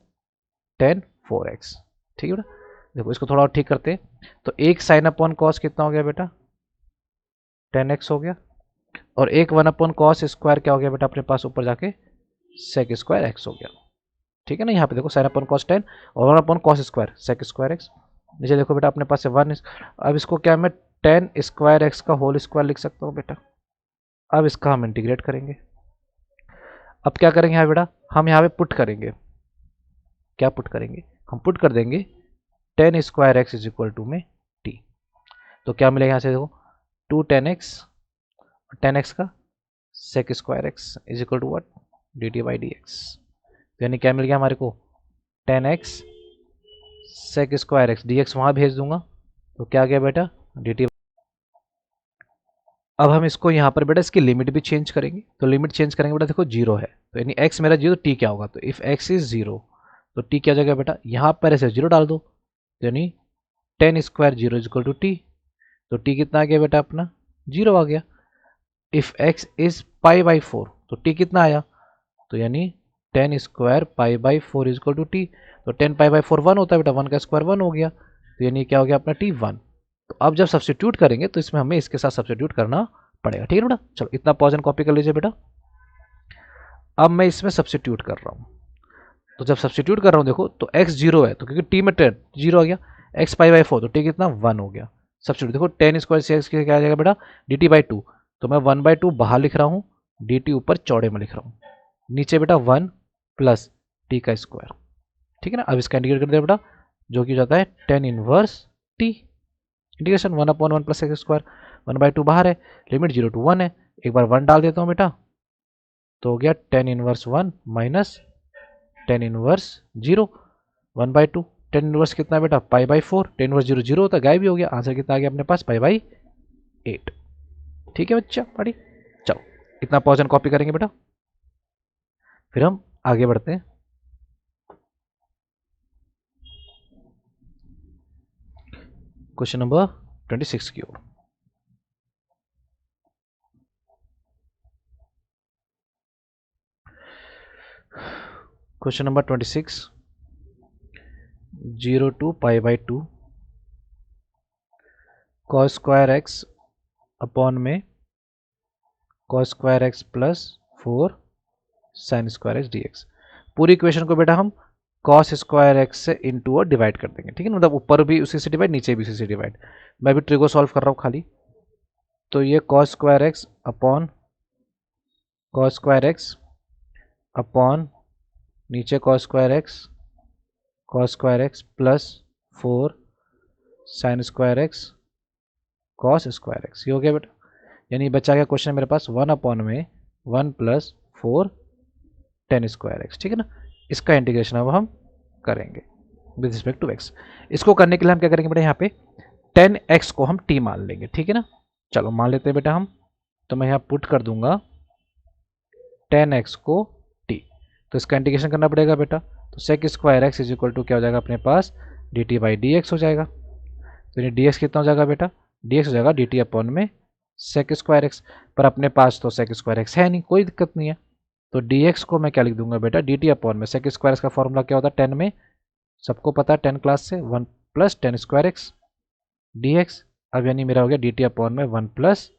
[SPEAKER 1] tan 4x, ठीक है बेटा। देखो इसको थोड़ा और ठीक करते हैं, तो एक साइन अपॉन कॉस कितना हो गया बेटा, tan x हो गया, और एक 1 अपॉन कॉस स्क्वायर क्या हो गया बेटा अपने पास ऊपर जाके sec स्क्वायर x हो गया, ठीक है ना। यहाँ पे देखो साइन अपॉन कॉस 10 और 1 upon cos square sec square x। नीचे देखो बेटा अपने पास है 1, अब इसको क्या मैं tan स्क्वायर x का होल स्क्वायर लिख सकता हूँ बेटा। अब इसका हम इंटीग्रेट करेंगे। अब क्या करेंगे यहाँ बेटा, हम यहाँ पे पुट करेंगे, क्या पुट करेंगे, हम पुट कर देंगे tan square x is equal to में t, तो क्या मिलेगा यहाँ से देखो 2 tan x, tan x का sec square x is equal to what, dt by d x, यानी क्या मिल गया हमारे को, tan x sec square x dx वहाँ भेज दूंगा, तो क्या आ गया बेटा dt। अब हम इसको यहाँ पर बेटा इसकी लिमिट भी चेंज करेंगे, तो लिमिट चेंज करेंगे बेटा, देखो जीरो है तो यानी x मेरा जीरो, t क्या होगा, तो इफ x इज जीरो तो t क्या जगह बेटा, यहाँ पर ऐसे जीरो डाल दो, तो यानी tan square zero is equal to t, तो t कितना आ गया बेटा अपना, जीरो आ गया। If x is pi by four तो t कितना आया, तो यानी tan square pi by four is equal to t, तो tan पाई बाई फोर 1 होता है बेटा, 1 का स्क्वायर 1 हो गया, तो यानी क्या हो गया अपना t 1। तो अब जब सब्स्टिट्यूट करेंगे तो इसमें हमें इसके साथ सब्स्टिट्यूट करना पड़ेगा, ठीक है बेटा। चलो इतना पॉज एंड कॉपी कर लीजिए बेटा। अब मैं इसमें सब्स्टिट्यूट कर रहा हूँ, तो जब सब्स्टिट्यूट कर रहा हूँ देखो तो x जीरो है, तो क्योंकि t में 10 जीरो आ गया, x पाई बाई फोर तो t कितना 1 हो गया, सब्स्टिट्यूट देखो tan स्क्वायर से x क्या आ जाएगा बेटा dt बाई टू, तो मैं 1 बाई टू बाहर लिख रहा हूँ, dt ऊपर चौड़े में लिख रहा हूँ, नीचे बेटा 1 प्लस t का स्क्वायर, ठीक है ना। अब इसका इंटीग्रेट कर दिया बेटा, जो कि हो जाता है tan inverse t, integration 1 upon 1 plus x square, 1 by two बाहर है, लिमिट 0 टू 1 है, एक बार 1 डाल देता हूँ बेटा, तो हो गया tan inverse 1 minus tan inverse 0, 1 by two, tan inverse कितना है बेटा pi by four, tan inverse 0 0 होता है, गायब भी हो गया, आंसर कितना आ गया अपने पास पाई बाई 8, ठीक है बच्चा पढ़ी। चलो इतना पॉज एंड कॉपी करेंगे बेटा, फिर हम आगे बढ़ते हैं। क्वेश्चन नंबर 26 की ओर। Question number 26, 0 to pi by 2 cos square x upon में cos square x plus 4 sine square x d x. पूरी इक्वेशन को बेटा हम कॉस स्क्वायर एक्स से इंटू और डिवाइड कर देंगे, ठीक है ना, मतलब ऊपर भी उसी से डिवाइड, नीचे भी उसी से डिवाइड। मैं भी ट्रिगो सॉल्व कर रहा हूँ खाली। तो ये cos square x upon cos square x upon नीचे cos square x plus 4 sine square x cos square x, ये हो गया बेटा। यानी बचा गया क्वेश्चन मेरे पास 1 अपॉन में 1 प्लस 4 टेन स्क्वायर एक्स, ठीक है ना। इसका इंटीग्रेशन अब हम करेंगे विद रिस्पेक्ट टू एक्स। इसको करने के लिए हम क्या करेंगे बेटा, यहाँ पे 10x को हम t मान लेंगे, ठीक है ना। चलो मान लेते हैं बेटा हम, तो मैं यहाँ पुट कर दूंगा 10x को t। तो इसका इंटीग्रेशन करना पड़ेगा बेटा। तो sec square x is equal to क्या हो जाएगा अपने पास, d t by d x हो जाएगा। तो ये डी एक्स कितना हो जाएगा बेटा, डी एक्स हो जाएगा डी टी अपॉन में सेक स्क्वायर एक्स। पर अपने पास तो सेक स्क्वायर एक्स है नहीं, कोई दिक्कत नहीं है। तो डी एक्स को मैं क्या लिख दूंगा बेटा, डी टी अपॉन में सेक स्क्वायर एक्स का फॉर्मूला क्या होता है 10 में, सबको पता है 10 क्लास से, 1 plus 10 square x d x. अब यानी मेरा हो गया डी टी अपॉन में 1 प्लस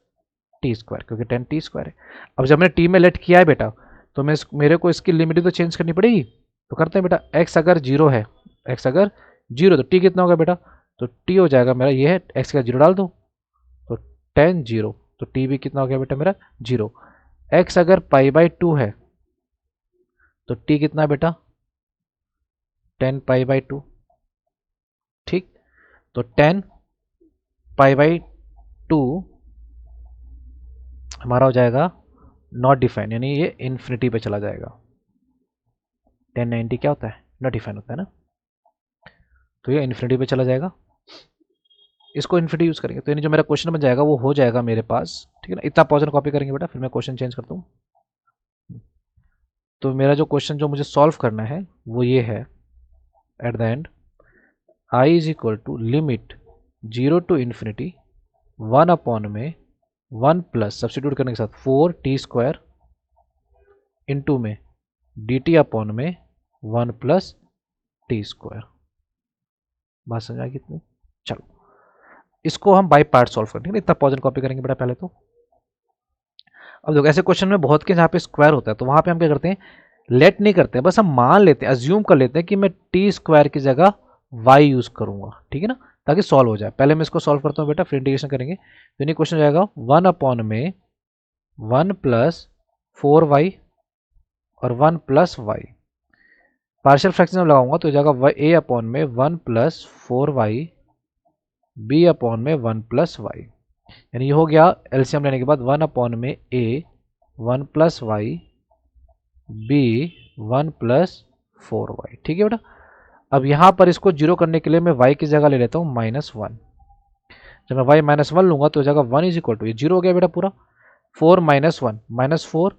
[SPEAKER 1] टी स्क्वायर, क्योंकि 10 टी स्क्वायर है। अब जब मैंने टी में लेट किया है बेटा, तो मेरे को इसकी लिमिट तो चेंज करनी पड़ेगी। तो करते हैं बेटा, एक्स अगर जीरो है, एक्स अगर जीरो तो टी कितना होगा बेटा, तो टी हो जाएगा मेरा ये है, एक्स का जीरो डाल दो तो 10 जीरो, तो टी भी कितना हो गया बेटा मेरा जीरो। एक्स अगर पाई बाई 2 है तो टी कितना बेटा 10 पाई बाई 2, ठीक। तो 10 पाई बाई 2 हमारा हो जाएगा नॉट डिफाइन, यानी ये इन्फिनिटी पे चला जाएगा। 1090 क्या होता है, नॉट डिफाइन होता है ना, तो ये इन्फिनिटी पे चला जाएगा। इसको इन्फिनिटी यूज करेंगे तो यानी जो मेरा क्वेश्चन बन जाएगा वो हो जाएगा मेरे पास, ठीक है ना। इतना पॉज कॉपी करेंगे बेटा, फिर मैं क्वेश्चन चेंज करता हूँ। तो मेरा जो क्वेश्चन जो मुझे सॉल्व करना है वो ये है, at the end I is equal to limit 0 to infinity 1 upon में 1 प्लस सब्सटीट्यूट करने के साथ 4 टी स्क्वायर इंटू में डी टी अपॉन में 1 प्लस टी स्क्वायर। बात समझ आएगी इतनी। चलो इसको हम बाई पार्ट सॉल्व करेंगे, इतना पॉज एंड कॉपी करेंगे बेटा पहले तो। अब देखो ऐसे क्वेश्चन में बहुत के जहाँ पे स्क्वायर होता है तो वहां पे हम क्या करते हैं, लेट नहीं करते हैं, बस हम मान लेते हैं, अज्यूम कर लेते हैं कि मैं टी स्क्वायर की जगह वाई यूज करूंगा, ठीक है ना, ताकि सॉल्व हो जाए। पहले मैं इसको सॉल्व करता हूँ बेटा, फिर इंटीग्रेशन करेंगे। तो ये क्वेश्चन हो जाएगा 1 अपॉन में 1 प्लस 4y और 1 प्लस वाई। पार्शियल फ्रैक्शन में लगाऊंगा तो हो जाएगा ए अपॉन में 1 प्लस 4y बी अपॉन में 1 प्लस वाई। यानी ये हो गया एलसीएम लेने के बाद 1 अपॉन में a 1 plus y b 1 plus 4y, ठीक है बेटा। अब यहां पर इसको जीरो करने के लिए मैं y की जगह ले लेता हूं -1। जब मैं y -1 लूंगा तो हो जाएगा 1 इज इक्वल टू, ये जीरो हो गया बेटा पूरा, 4 -1 -4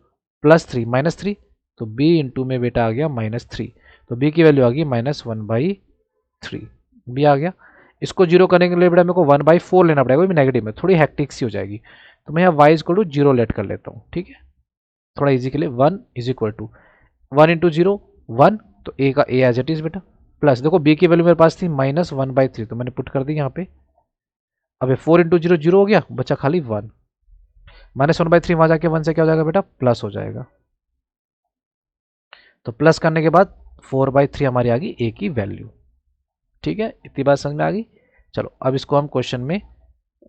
[SPEAKER 1] प्लस 3 -3, तो b इंटू में बेटा आ गया -3, तो b की वैल्यू आ गई -1/3, b आ गया। इसको जीरो करने के लिए बेटा मेरे को 1/4 लेना पड़ेगा, भी नेगेटिव में थोड़ी हैक्टिक सी हो जाएगी, तो मैं यहाँ y is equal to zero let कर लेता हूँ, ठीक है, थोड़ा इजी के लिए। 1 is equal to 1 into zero 1, तो a का a एज इट इज बेटा, प्लस देखो b की वैल्यू मेरे पास थी -1/3, तो मैंने पुट कर दी यहाँ पे। अब ये 4 इंटू जीरो जीरो हो गया, बचा खाली 1, -1/3 वहां जाके 1 से क्या हो जाएगा बेटा प्लस हो जाएगा। तो प्लस करने के बाद 4/3 हमारी आ गई a की वैल्यू, ठीक है, इतनी बात समझ में आ गई। चलो अब इसको हम क्वेश्चन में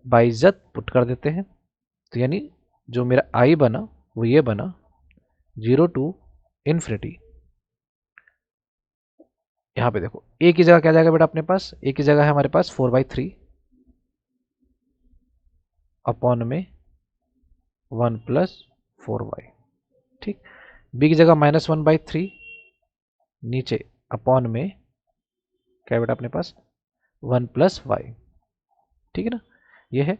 [SPEAKER 1] बाइज्जत पुट कर देते हैं। तो यानी जो मेरा आई बना वो ये बना 0 टू इन्फिनिटी। यहां पे देखो ए की जगह क्या जाएगा बेटा अपने पास, ए की जगह है हमारे पास 4/3 अपॉन में 1 प्लस 4y, ठीक। बी की जगह -1/3 नीचे अपॉन में क्या है बेटा अपने पास 1 प्लस वाई, ठीक है ना, ये है।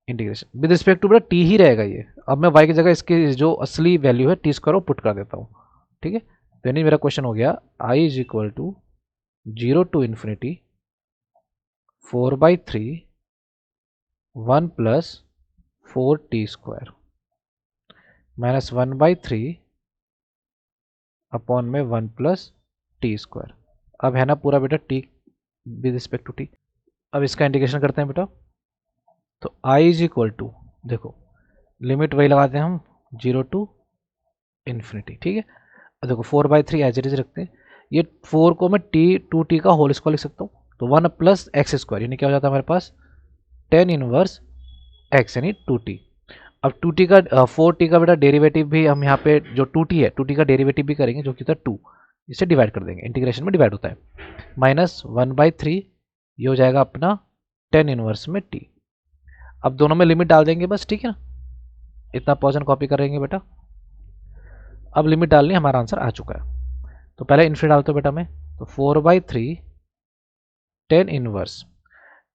[SPEAKER 1] इंटीग्रेशन विद रिस्पेक्ट टू बेटा टी ही रहेगा ये। अब मैं y की जगह इसकी जो असली वैल्यू है टी स्क्वायर पुट कर देता हूँ, ठीक है। तो यानी मेरा क्वेश्चन हो गया i is equal to 0 to infinity 4/3 1 plus 4t square minus 1/3 upon में 1 प्लस टी स्क्वायर। अब है ना पूरा बेटा t with respect to t. अब इसका इंटीग्रेशन करते हैं बेटा। तो i इज इक्वल टू, देखो लिमिट वही लगाते हैं हम 0 टू इन्फिनिटी, ठीक है। अब देखो 4/3 एज इट इज रखते हैं। ये 4 को मैं टी का होल स्क्वायर लिख सकता हूँ, तो 1 प्लस एक्स स्क्वायर यानी क्या हो जाता है हमारे पास 10 इनवर्स एक्स यानी 2t। अब 2t का 4t का बेटा डेरिवेटिव भी हम यहाँ पे जो 2t है 2t का डेरिवेटिव भी करेंगे जो कि होता है 2, इसे डिवाइड कर देंगे, इंटीग्रेशन में डिवाइड होता है। माइनस 1/3 ये हो जाएगा अपना 10 इनवर्स में t। अब दोनों में लिमिट डाल देंगे बस, ठीक है ना। इतना पोर्शन कॉपी करेंगे बेटा। अब लिमिट डालनी हमारा आंसर आ चुका है। तो पहले इन्फिनिटी डालते हो बेटा मैं, तो 4/3 10 inverse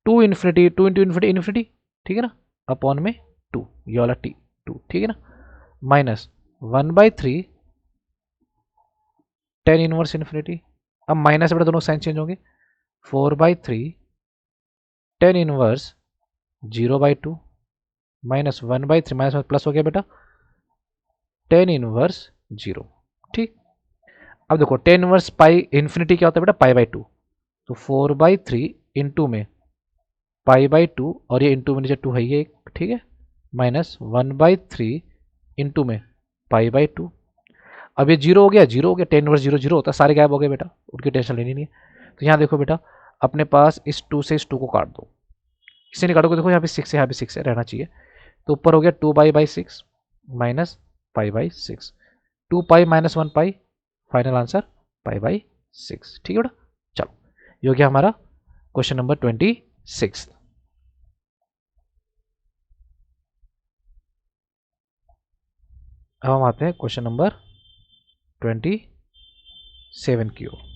[SPEAKER 1] 2 infinity 2 into infinity infinity, ठीक है ना, अपॉन में 2 ये वाला टी 2, ठीक है ना, माइनस 1/3 10 इनवर्स इन्फिनिटी। अब माइनस बेटा दोनों साइन चेंज होंगे, 4/3 10 इनवर्स 0/2 माइनस 1/3 माइनस प्लस हो गया बेटा 10 इनवर्स 0, ठीक। अब देखो 10 इनवर्स पाई इन्फिनिटी क्या होता है बेटा पाई/2, तो 4/3 इंटू में पाई/2 और ये इंटू में नीचे 2 है ये एक, ठीक है, माइनस 1/3 इंटू में पाई/2। अब ये 0 हो गया 0 हो गया, 10 इनवर्स 0 0 होता है, सारे गायब हो गए बेटा, उनकी टेंशन लेनी नहीं है। तो यहाँ देखो बेटा अपने पास इस 2 से इस 2 को काट दो, इसे नहीं काटोगे, देखो यहाँ पे 6 है यहाँ पे 6 है, रहना चाहिए। तो ऊपर हो गया 2 पाई/6 माइनस पाई/6, 2 पाई माइनस 1 पाई, फाइनल आंसर पाई/6, ठीक है बेटा। चलो ये हो गया हमारा क्वेश्चन नंबर 26। अब हम आते हैं क्वेश्चन नंबर 27 की ओर।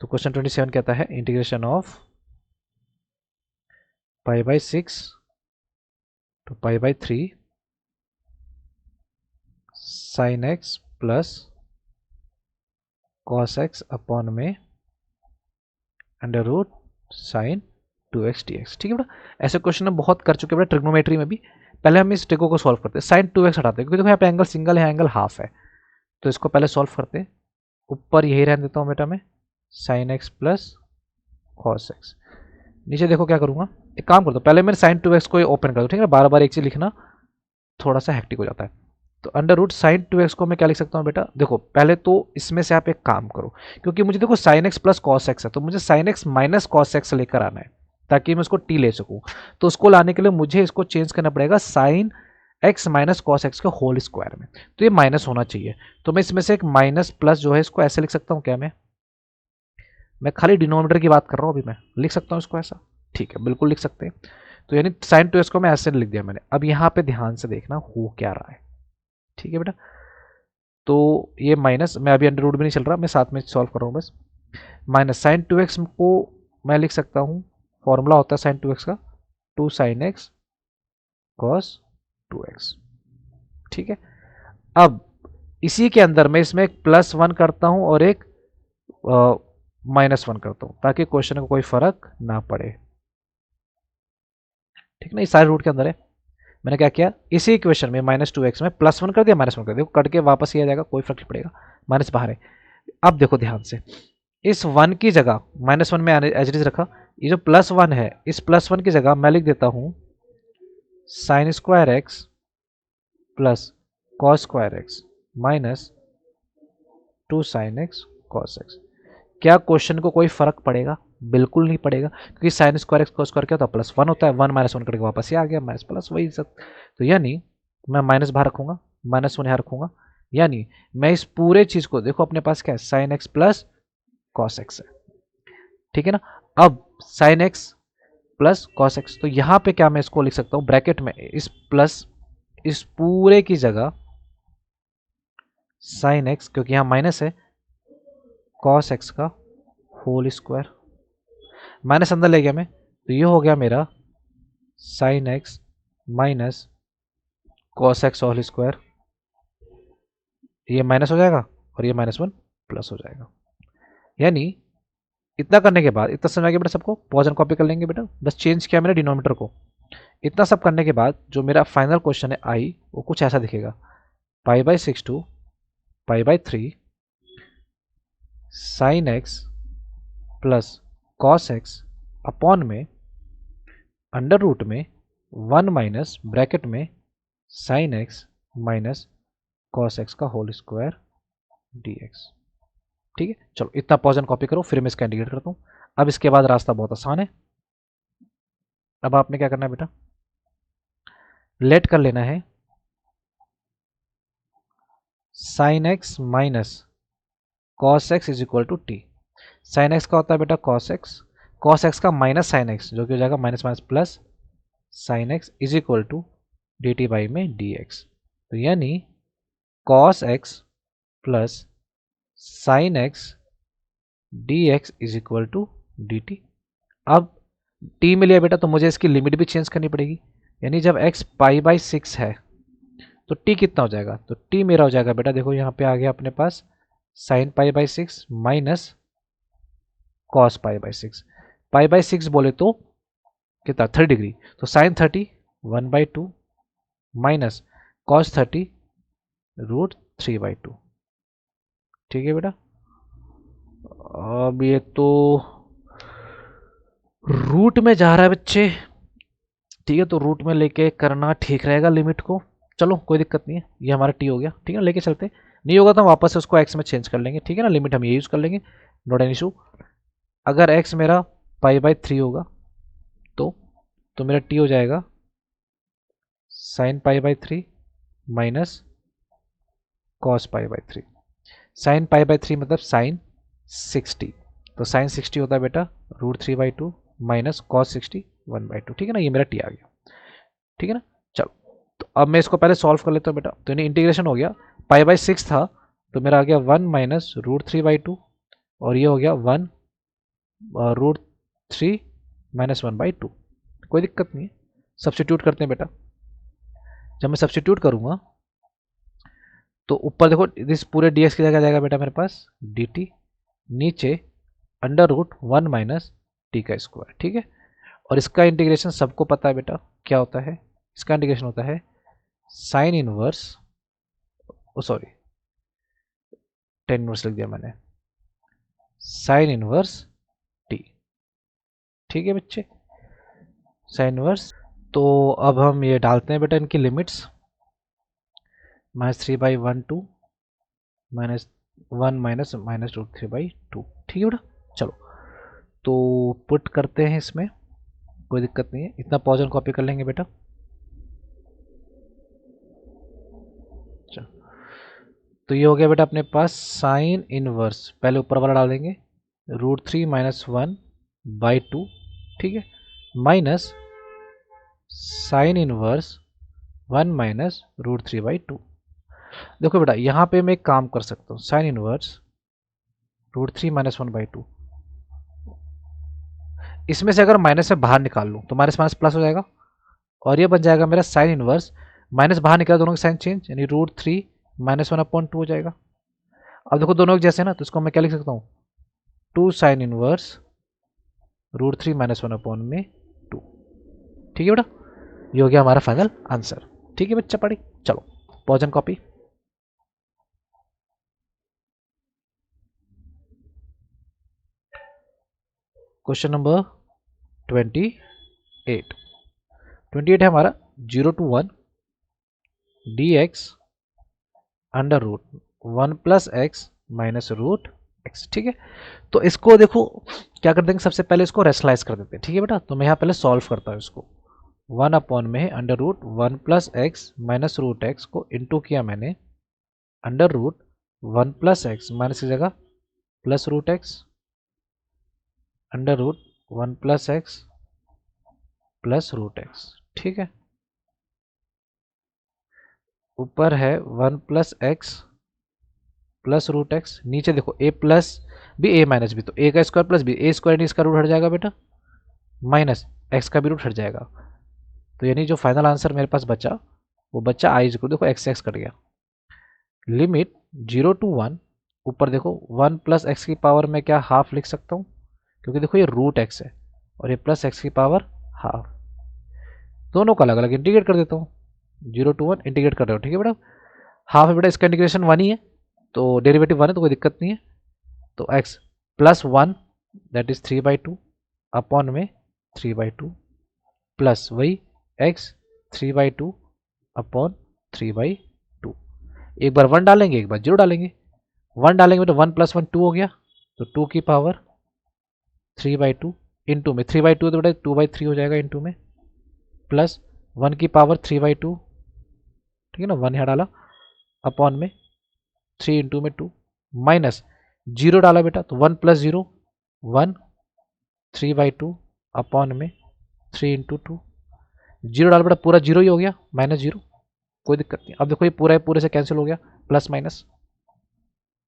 [SPEAKER 1] तो क्वेश्चन 27 कहता है इंटीग्रेशन ऑफ पाई/6 टू पाई/3 sine x plus cos x upon में under root sine 2x dx, ठीक है बेटा। ऐसे क्वेश्चन हम बहुत कर चुके हैं बेटा ट्रिग्नोमेट्री में भी। पहले हम इस ट्रिको को सॉल्व करते हैं, साइन 2x हटाते हैं क्योंकि देखो यहाँ पे एंगल सिंगल है, एंगल हाफ है, तो इसको पहले सॉल्व करते हैं। ऊपर यही रहने देता हूँ बेटा मैं, sign x plus cos x. नीचे देखो क्या करूँगा, एक काम कर दो पहले मैंने साइन 2x को ओपन कर दो, ठीक है, बार बार एक चीज लिखना थोड़ा सा हेक्टिक हो जाता है। तो अंडर रूट साइन 2x को मैं क्या लिख सकता हूँ बेटा, देखो पहले तो इसमें से आप एक काम करो, क्योंकि मुझे देखो sign x plus cos x है, तो मुझे sign x minus cos x लेकर आना है ताकि मैं उसको टी ले सकूँ। तो उसको लाने के लिए मुझे इसको चेंज करना पड़ेगा sign x minus cos x के होल स्क्वायर में, तो ये माइनस होना चाहिए। तो मैं इसमें से एक माइनस प्लस जो है इसको ऐसे लिख सकता हूँ क्या, मैं खाली डिनोमिनेटर की बात कर रहा हूँ, अभी मैं लिख सकता हूँ इसको ऐसा, ठीक है बिल्कुल लिख सकते हैं। तो यानी साइन 2x को मैं ऐसे लिख दिया मैंने। अब यहाँ पे ध्यान से देखना हो क्या रहा है, ठीक है बेटा। तो ये माइनस, मैं अभी अंडर रूट भी नहीं चल रहा, मैं साथ में सॉल्व कर रहा हूँ बस। माइनस साइन 2x को मैं लिख सकता हूँ, फॉर्मूला होता है साइन 2x का 2 साइन एक्स कॉस 2x, ठीक है। अब इसी के अंदर मैं इसमें एक +1 करता हूँ और एक -1 करता हूँ ताकि क्वेश्चन को कोई फर्क ना पड़े, ठीक ना। इस सारे रूट के अंदर है, मैंने क्या किया इसी इक्वेशन में -2x में +1 कर दिया -1 कर दिया, कट के वापस ही आ जाएगा, कोई फर्क नहीं पड़ेगा, माइनस बाहर है। अब देखो ध्यान से, इस 1 की जगह -1 में एज इट इज रखा, ये जो +1 है इस +1 की जगह मैं लिख देता हूँ sign square x plus cos square x minus 2 sine x cos x. क्या क्वेश्चन को कोई फर्क पड़ेगा, बिल्कुल नहीं पड़ेगा, क्योंकि sign square x cos square क्या होता है +1 होता है, 1 -1 करके वापस ही आ गया माइनस प्लस वही सब। तो यानी मैं माइनस बाहर रखूंगा, -1 यहाँ रखूंगा, यानी मैं इस पूरे चीज को देखो अपने पास क्या है sine x plus cos x है, ठीक है ना। अब sign x plus cos x, तो यहाँ पे क्या मैं इसको लिख सकता हूँ ब्रैकेट में इस प्लस इस पूरे की जगह साइन एक्स, क्योंकि यहाँ माइनस है, कॉस एक्स का होल स्क्वायर, माइनस अंदर ले गया मैं, तो ये हो गया मेरा sine x minus cos x whole square, ये माइनस हो जाएगा और ये -1 प्लस हो जाएगा। यानी इतना करने के बाद, इतना समझ के बेटा सबको, पॉज एंड कॉपी कर लेंगे बेटा, बस चेंज किया मैंने डिनोमिनेटर को। इतना सब करने के बाद जो मेरा फाइनल क्वेश्चन है आई, वो कुछ ऐसा दिखेगा, π/6 to π/3 sine x plus cos x upon में अंडर रूट में 1 माइनस ब्रैकेट में sine x minus cos x का होल स्क्वायर dx। ठीक है, चलो इतना पॉज एंड कॉपी करो, फिर मैं इसका इंडिकेट करता हूँ। अब इसके बाद रास्ता बहुत आसान है। अब आपने क्या करना है बेटा, लेट कर लेना है sine x minus cos x is equal to t. Sine x का होता है बेटा कॉस एक्स का माइनस साइन एक्स, जो कि हो जाएगा minus minus plus sine x is equal to d t by में डी एक्स। तो यानी cos x plus sine x d x is equal to d t. अब टी मिल लिया बेटा, तो मुझे इसकी लिमिट भी चेंज करनी पड़ेगी। यानी जब एक्स π/6 है तो टी कितना हो जाएगा, तो टी मेरा हो जाएगा बेटा, देखो यहाँ पे आ गया अपने पास साइन π/6 माइनस कॉस π/6। π/6 बोले तो कितना, 30 डिग्री, तो साइन 30 1/2 माइनस कॉस 30 √3/2। ठीक है बेटा, अब ये तो रूट में जा रहा है बच्चे, ठीक है, तो रूट में लेके करना ठीक रहेगा लिमिट को। चलो कोई दिक्कत नहीं है, ये हमारा टी हो गया, ठीक है, लेके चलते। नहीं होगा तो हम वापस से उसको एक्स में चेंज कर लेंगे, ठीक है ना, लिमिट हम ये यूज़ कर लेंगे, नॉट एन इशू। अगर एक्स मेरा π/3 होगा तो मेरा टी हो जाएगा साइन π/3 माइनस कॉस π/3। साइन π/3 मतलब साइन 60, तो साइन 60 होता है बेटा √3/2 माइनस कॉस 60 1/2। ठीक है ना, ये मेरा टी आ गया, ठीक है ना। चलो, तो अब मैं इसको पहले सॉल्व कर लेता हूँ बेटा। तो यानी इंटीग्रेशन हो गया, π/6 था तो मेरा आ गया 1 माइनस √3/2 और ये हो गया 1 √3 माइनस 1/2। कोई दिक्कत नहीं है, सब्स्टिट्यूट करते हैं बेटा। जब मैं सब्स्टिट्यूट करूँगा तो ऊपर देखो, इस पूरे डी एक्स की जगह जाएगा बेटा मेरे पास डी टी, नीचे √1 माइनस टी का स्क्वायर। ठीक है, और इसका इंटीग्रेशन सबको पता है बेटा क्या होता है, इसका इंटीग्रेशन होता है साइन इनवर्स, ओ सॉरी 10 इनवर्स लिख दिया मैंने, साइन इनवर्स टी। ठीक है बच्चे, साइन इनवर्स। तो अब हम ये डालते हैं बेटा इनकी लिमिट्स, -3/1/2 -1 माइनस -√3/2। ठीक है बेटा, चलो तो पुट करते हैं इसमें, कोई दिक्कत नहीं है, इतना पॉज एंड कॉपी कर लेंगे बेटा। चलो, तो ये हो गया बेटा अपने पास साइन इनवर्स, पहले ऊपर वाला डाल देंगे √3 माइनस 1/2, ठीक है, माइनस साइन इनवर्स 1 माइनस √3/2। देखो बेटा यहाँ पे मैं एक काम कर सकता हूँ, साइन इनवर्स √3 माइनस 1/2, इसमें से अगर माइनस से बाहर निकाल लूँ तो माइनस माइनस प्लस हो जाएगा, और ये बन जाएगा मेरा साइन इनवर्स, माइनस बाहर निकाला दोनों के साइन चेंज, यानी √3 माइनस 1/2 हो जाएगा। अब देखो दोनों एक जैसे ना, तो इसको मैं क्या लिख सकता हूँ, 2 साइन इनवर्स √3 माइनस 1/2। ठीक है बेटा, ये हो गया हमारा फाइनल आंसर। ठीक है बच्चा पढ़ी, चलो pause and copy. Question number 28 है हमारा, 0 to 1 dx under root 1 plus x minus root x. ठीक है, तो इसको देखो क्या कर देंगे, सबसे पहले इसको रेशनलाइज कर देते हैं। ठीक है बेटा, तो मैं यहाँ पहले सॉल्व करता हूँ इसको। 1 अपॉन में है under root 1 plus x minus root x को इंटू किया मैंने under root 1 plus x, minus की जगह plus root x, under root 1 plus x plus root x. ठीक है, ऊपर है 1 plus x plus root x, नीचे देखो a plus b a minus b, तो a का square plus b, a square इसका रूट हट जाएगा बेटा, माइनस एक्स का भी रूट हट जाएगा, तो यानी जो फाइनल आंसर मेरे पास बचा वो बच्चा आई इक्वल, देखो एक्स एक्स कट गया, लिमिट 0 to 1, ऊपर देखो 1 + x की पावर में क्या हाफ लिख सकता हूँ, क्योंकि देखो ये रूट एक्स है और ये +x की पावर हाफ, दोनों का अलग अलग इंटीग्रेट कर देता हूँ, 0 to 1 इंटीग्रेट कर रहे हो, ठीक है बेटा। हाफ है बेटा, इसका इंटीग्रेशन 1 ही है, तो डेरिवेटिव 1 है तो कोई दिक्कत नहीं है। तो x +1 दैट इज 3/2 अपॉन में 3/2 प्लस वही x 3/2 अपॉन 3/2। एक बार 1 डालेंगे, एक बार 0 डालेंगे, 1 डालेंगे तो 1 + 1 2 हो गया, तो 2 की पावर 3/2 इंटू में 3/2 तो बेटा 2/3 हो जाएगा इंटू में, प्लस 1 की पावर 3/2, ठीक है ना, 1 यहाँ डाला अपॉन में 3 इंटू में 2, माइनस 0 डाला बेटा तो 1 + 0 1 3/2 अपॉन में 3 इंटू 2, 0 डाला बेटा पूरा 0 ही हो गया, -0, कोई दिक्कत नहीं। अब देखो ये पूरा है पूरे से कैंसिल हो गया, प्लस माइनस,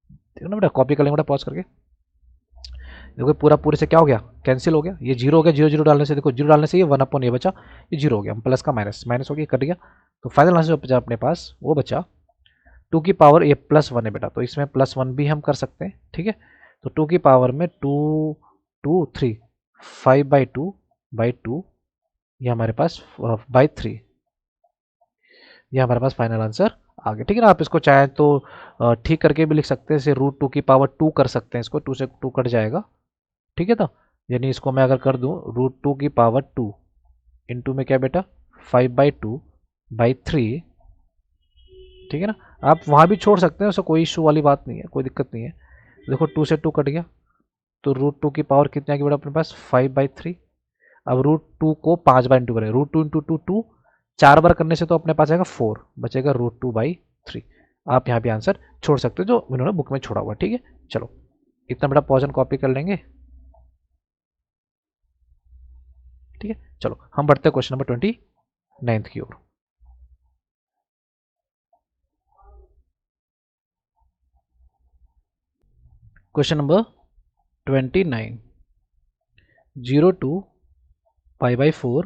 [SPEAKER 1] देखो ना बेटा, कॉपी कर लेंगे बेटा पॉज करके, देखो पूरा पूरे से क्या हो गया, कैंसिल हो गया, ये 0 हो गया, 0 0 डालने से, देखो 0 डालने से ये 1 अपॉन ये बचा, ये 0 हो गया, प्लस का माइनस, माइनस हो गया, कट गया, तो फाइनल आंसर जो बचा अपने पास वो बचा 2 की पावर ये +1 है बेटा, तो इसमें +1 भी हम कर सकते हैं, ठीक है। तो 2 की पावर में 2 2 3 5/2 ये हमारे पास बाई 3, ये हमारे पास फाइनल आंसर आ गया, ठीक है ना। आप इसको चाहे तो ठीक करके भी लिख सकते हैं, जैसे √2 की पावर 2 कर सकते हैं, इसको 2 से 2 कट जाएगा, ठीक है। तो यानी इसको मैं अगर कर दूं √2 की पावर 2 इंटू में क्या बेटा 5/2/3, ठीक है ना। आप वहाँ भी छोड़ सकते हैं, उससे कोई इशू वाली बात नहीं है, कोई दिक्कत नहीं है। देखो 2 से 2 कट गया, तो √2 की पावर कितनी आ गई बेटा अपने पास 5/3। अब √2 को 5 बार इंटू करें, √2 इंटू 2 2, 4 बार करने से तो अपने पास आएगा 4, बचेगा √2/3। आप यहाँ भी आंसर छोड़ सकते हो जो उन्होंने बुक में छोड़ा हुआ, ठीक है। चलो इतना बेटा पॉज एंड कॉपी कर लेंगे, ठीक है। चलो हम बढ़ते हैं क्वेश्चन नंबर 29 की ओर। Question number 29, 0 to π/4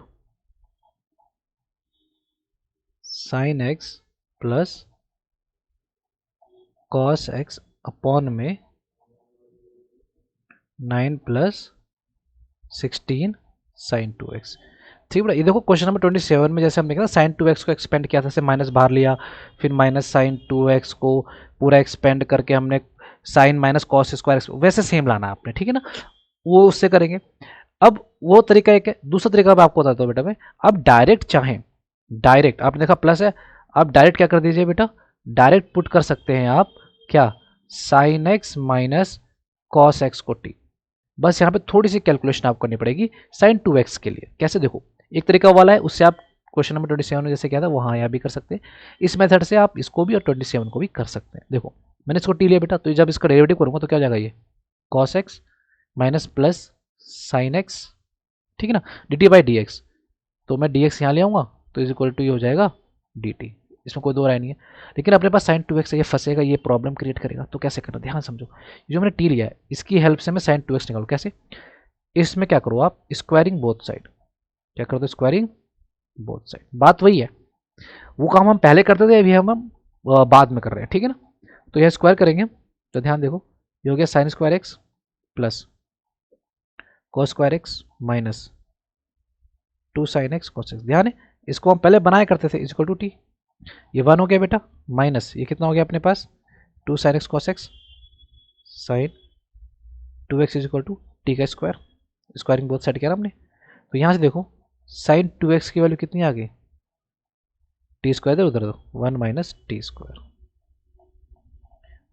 [SPEAKER 1] sin x plus cos x upon में 9 + 16 sin 2x, ठीक है। ये देखो क्वेश्चन नंबर 27 में जैसे हमने कहा साइन 2x को एक्सपेंड किया था, से माइनस बाहर लिया, फिर माइनस साइन 2x को पूरा एक्सपेंड करके हमने साइन माइनस कॉस स्क्वायर, वैसे सेम लाना आपने, ठीक है ना, वो उससे करेंगे। अब वो तरीका एक है, दूसरा तरीका मैं आपको बताता हूँ बेटा, मैं अब डायरेक्ट चाहें, डायरेक्ट आपने देखा प्लस है, आप डायरेक्ट क्या कर दीजिए बेटा, डायरेक्ट पुट कर सकते हैं आप क्या, sign x minus cos x को टी, बस यहाँ पे थोड़ी सी कैलकुलेशन आपको करनी पड़ेगी साइन 2x के लिए। कैसे, देखो एक तरीका वाला है, उससे आप क्वेश्चन नंबर 27 में जैसे क्या था वहाँ यहाँ भी कर सकते हैं, इस मेथड से आप इसको भी और 27 को भी कर सकते हैं। देखो मैंने इसको टी लिया बेटा, तो जब इसका डेरिवेटिव करूँगा तो क्या हो जाएगा, ये cos x minus plus sine x, ठीक है ना, dt/dx, तो मैं dx यहाँ ले आऊँगा तो इज इक्वल टू ये हो जाएगा dt, इसमें कोई दो राय नहीं है। लेकिन अपने पास साइन 2x है, ये फंसेगा, ये प्रॉब्लम क्रिएट करेगा, तो कैसे करना, ध्यान समझो, जो मैंने टी लिया है इसकी हेल्प से मैं साइन 2x निकालूँ, कैसे, इसमें क्या करो आप स्क्वायरिंग बोथ साइड, क्या करो तो स्क्वायरिंग बोथ साइड, बात वही है, वो काम हम पहले करते थे, अभी हम बाद में कर रहे हैं, ठीक है ना। तो यह स्क्वायर करेंगे तो ध्यान देखो ये हो गया sign square x plus cos square x minus 2 sine x cos x, ध्यान है इसको हम पहले बनाया करते थे इक्वल टू टी, ये 1 हो गया बेटा, माइनस ये कितना हो गया अपने पास 2 sine x cos x sine 2x is equal to t का स्क्वायर, स्क्वायरिंग बोथ साइड किया ना हमने। तो यहाँ से देखो साइन 2x की वैल्यू कितनी आ गई, टी स्क्वायर इधर उधर दो 1 माइनस टी स्क्वायर,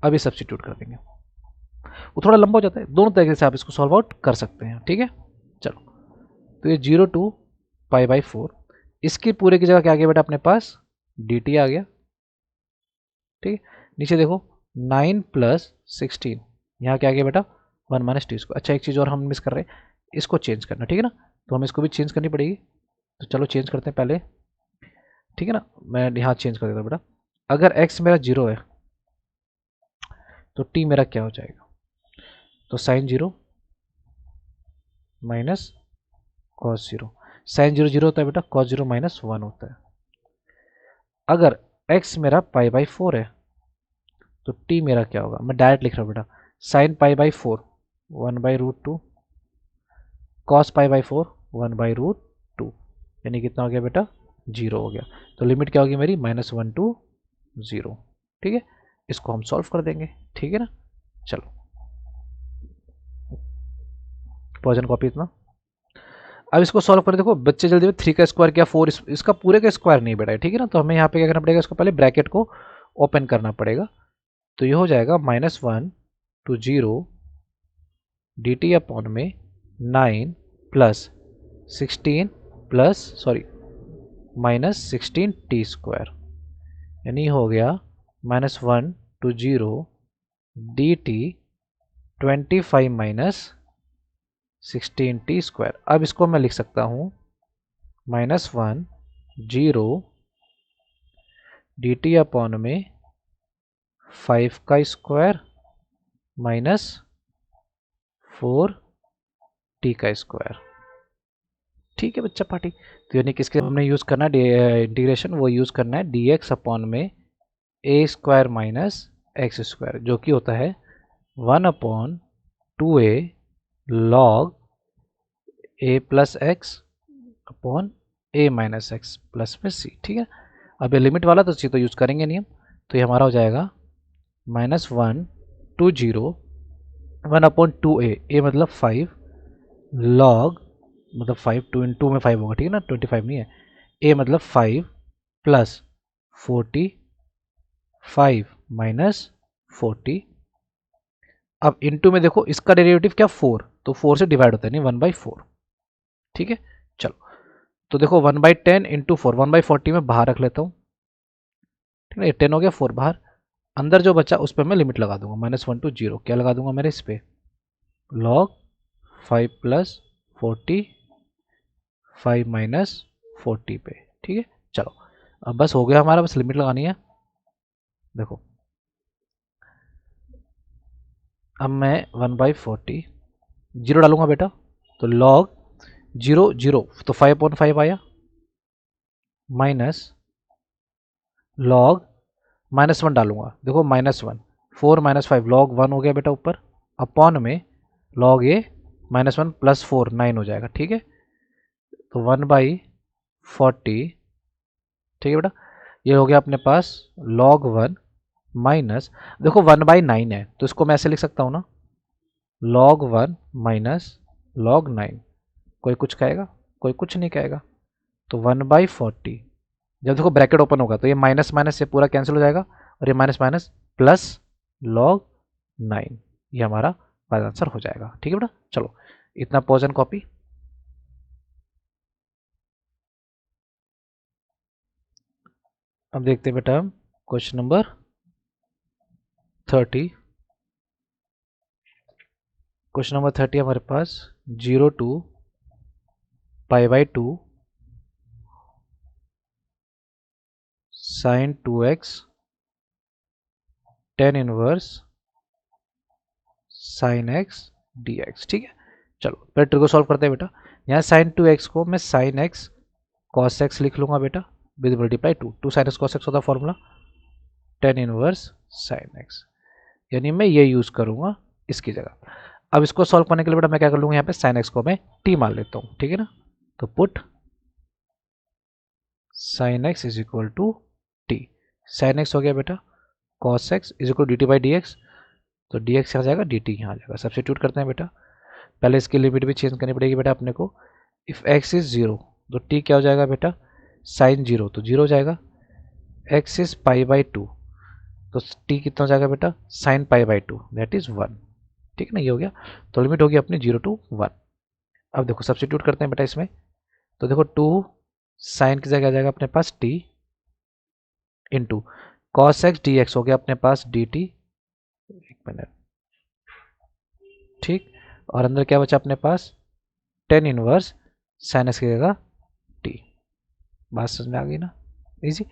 [SPEAKER 1] अभी सब्सटीट्यूट कर देंगे, वो थोड़ा लंबा हो जाता है, दोनों तरीके से आप इसको सॉल्व आउट कर सकते हैं, ठीक है। चलो तो ये 0 to π/4, इसकी पूरे की जगह क्या आ गया बेटा अपने पास dt आ गया, ठीक है। नीचे देखो 9 + 16, यहाँ क्या आ गया बेटा 1 माइनस टी स्क्वायर। अच्छा एक चीज़ और हम मिस कर रहे हैं, इसको चेंज करना, ठीक है ना, तो हमें इसको भी चेंज करनी पड़ेगी, तो चलो चेंज करते हैं पहले, ठीक है ना। मैं यहाँ चेंज कर देता हूँ बेटा, अगर x मेरा 0 है तो t मेरा क्या हो जाएगा, तो साइन 0 माइनस कॉस 0, साइन 0 0 होता है बेटा, कॉस 0 -1 होता है। अगर x मेरा π/4 है तो t मेरा क्या होगा, मैं डायरेक्ट लिख रहा हूँ बेटा, साइन π/4 1/√2, कॉस π/4 1/√2, यानी कितना हो गया बेटा, 0 हो गया। तो लिमिट क्या होगी मेरी, -1 to 0। ठीक है, इसको हम सॉल्व कर देंगे। ठीक है ना, चलो पॉइजन कॉपी इतना। अब इसको सॉल्व करें, देखो बच्चे जल्दी में 3 का स्क्वायर क्या 4, इसका पूरे का स्क्वायर नहीं बेटा है। ठीक है ना, तो हमें यहाँ पे क्या करना पड़ेगा, इसको पहले ब्रैकेट को ओपन करना पड़ेगा। तो ये हो जाएगा -1 to 0 dt अपॉन में 9 plus 16 plus sorry -16 T square, यानी हो गया -1 to 0 dt 25 minus 16 T square. अब इसको मैं लिख सकता हूँ -1 0 dt अपॉन में 5 का स्क्वायर माइनस 4 टी का स्क्वायर। ठीक है बच्चा पार्टी, तो यानी किसके हमने यूज़ करना है इंटीग्रेशन, वो यूज़ करना है dx अपॉन में a square minus x square, जो कि होता है 1/2a log a plus x upon a minus x plus में c। ठीक है, अब ये लिमिट वाला तो तो यूज़ करेंगे नहीं हम, तो ये हमारा हो जाएगा -1 to 0 1/2a, a मतलब 5 log मतलब 5 2 × 2 में 5 होगा। ठीक है ना, 25 नहीं है, a मतलब 5 प्लस 45 माइनस 40। अब इनटू में देखो इसका डेरिवेटिव क्या 4, तो 4 से डिवाइड होता है, नहीं 1/4। ठीक है, चलो तो देखो 1/10 × 4 1/40 में बाहर रख लेता हूँ। ठीक है, 10 हो गया, 4 बाहर, अंदर जो बचा उस पर मैं लिमिट लगा दूंगा -1 to 0, क्या लगा दूंगा मेरे इस पे, log 5 प्लस 45 माइनस 40 पे। ठीक है, चलो अब बस हो गया हमारा, बस लिमिट लगानी है। देखो अब मैं 1/40 0 डालूंगा बेटा, तो log 0 0 तो 5/5 आया, माइनस log -1 डालूंगा, देखो -1 4 - 5 log 1 हो गया बेटा ऊपर, अपॉन में log a -1 प्लस 4 9 हो जाएगा। ठीक है, तो 1/40। ठीक है बेटा, ये हो गया अपने पास log 1 माइनस, देखो 1/9 है तो इसको मैं ऐसे लिख सकता हूँ ना, log 1 माइनस log 9। कोई कुछ कहेगा, कोई कुछ नहीं कहेगा, तो 1/40। जब देखो ब्रैकेट ओपन होगा तो ये माइनस माइनस से पूरा कैंसिल हो जाएगा, और ये माइनस माइनस प्लस log 9, ये हमारा फाइनल आंसर हो जाएगा। ठीक है बेटा, चलो इतना पॉज एंड कॉपी। अब देखते हैं बेटा हम क्वेश्चन नंबर 30। क्वेश्चन नंबर 30 हमारे पास 0 to π/2 sin 2x tan inverse sin x dx। ठीक है, चलो पहले ट्रिक को सॉल्व करते हैं बेटा। यहाँ sin 2x को मैं sin x cos x लिख लूंगा बेटा, with multiply 2 sin x cos x होता है formula, tan inverse sin x, यानी मैं ये यूज करूंगा इसकी जगह। अब इसको सॉल्व करने के लिए बेटा मैं क्या कर लूंगा, यहाँ पे sin x को मैं t मान लेता हूँ। ठीक है ना, तो put sin x is equal to t, sin x हो गया बेटा cos x इज इक्वल dt बाई डी एक्स, तो dx यहाँ जाएगा dt यहाँ जाएगा, सब्स्टिट्यूट करते हैं बेटा। पहले इसकी लिमिट भी चेंज करनी पड़ेगी बेटा अपने को, इफ x इज 0 तो t क्या हो जाएगा बेटा, sin 0 तो 0 हो जाएगा, x इज π/2 तो t कितना हो जाएगा बेटा, sin π/2 दैट इज 1। ठीक है ना, ये हो गया, तो लिमिट होगी अपनी 0 to 1। अब देखो सब्स्टिट्यूट करते हैं बेटा इसमें, तो देखो 2 साइन की जगह आ जाएगा अपने पास t into cos x d x हो गया अपने पास डी टी, एक मिनट, ठीक, और अंदर क्या बचा अपने पास टेन इनवर्स साइन एक्स की जगह टी। बात समझ में आ गई ना, इजी।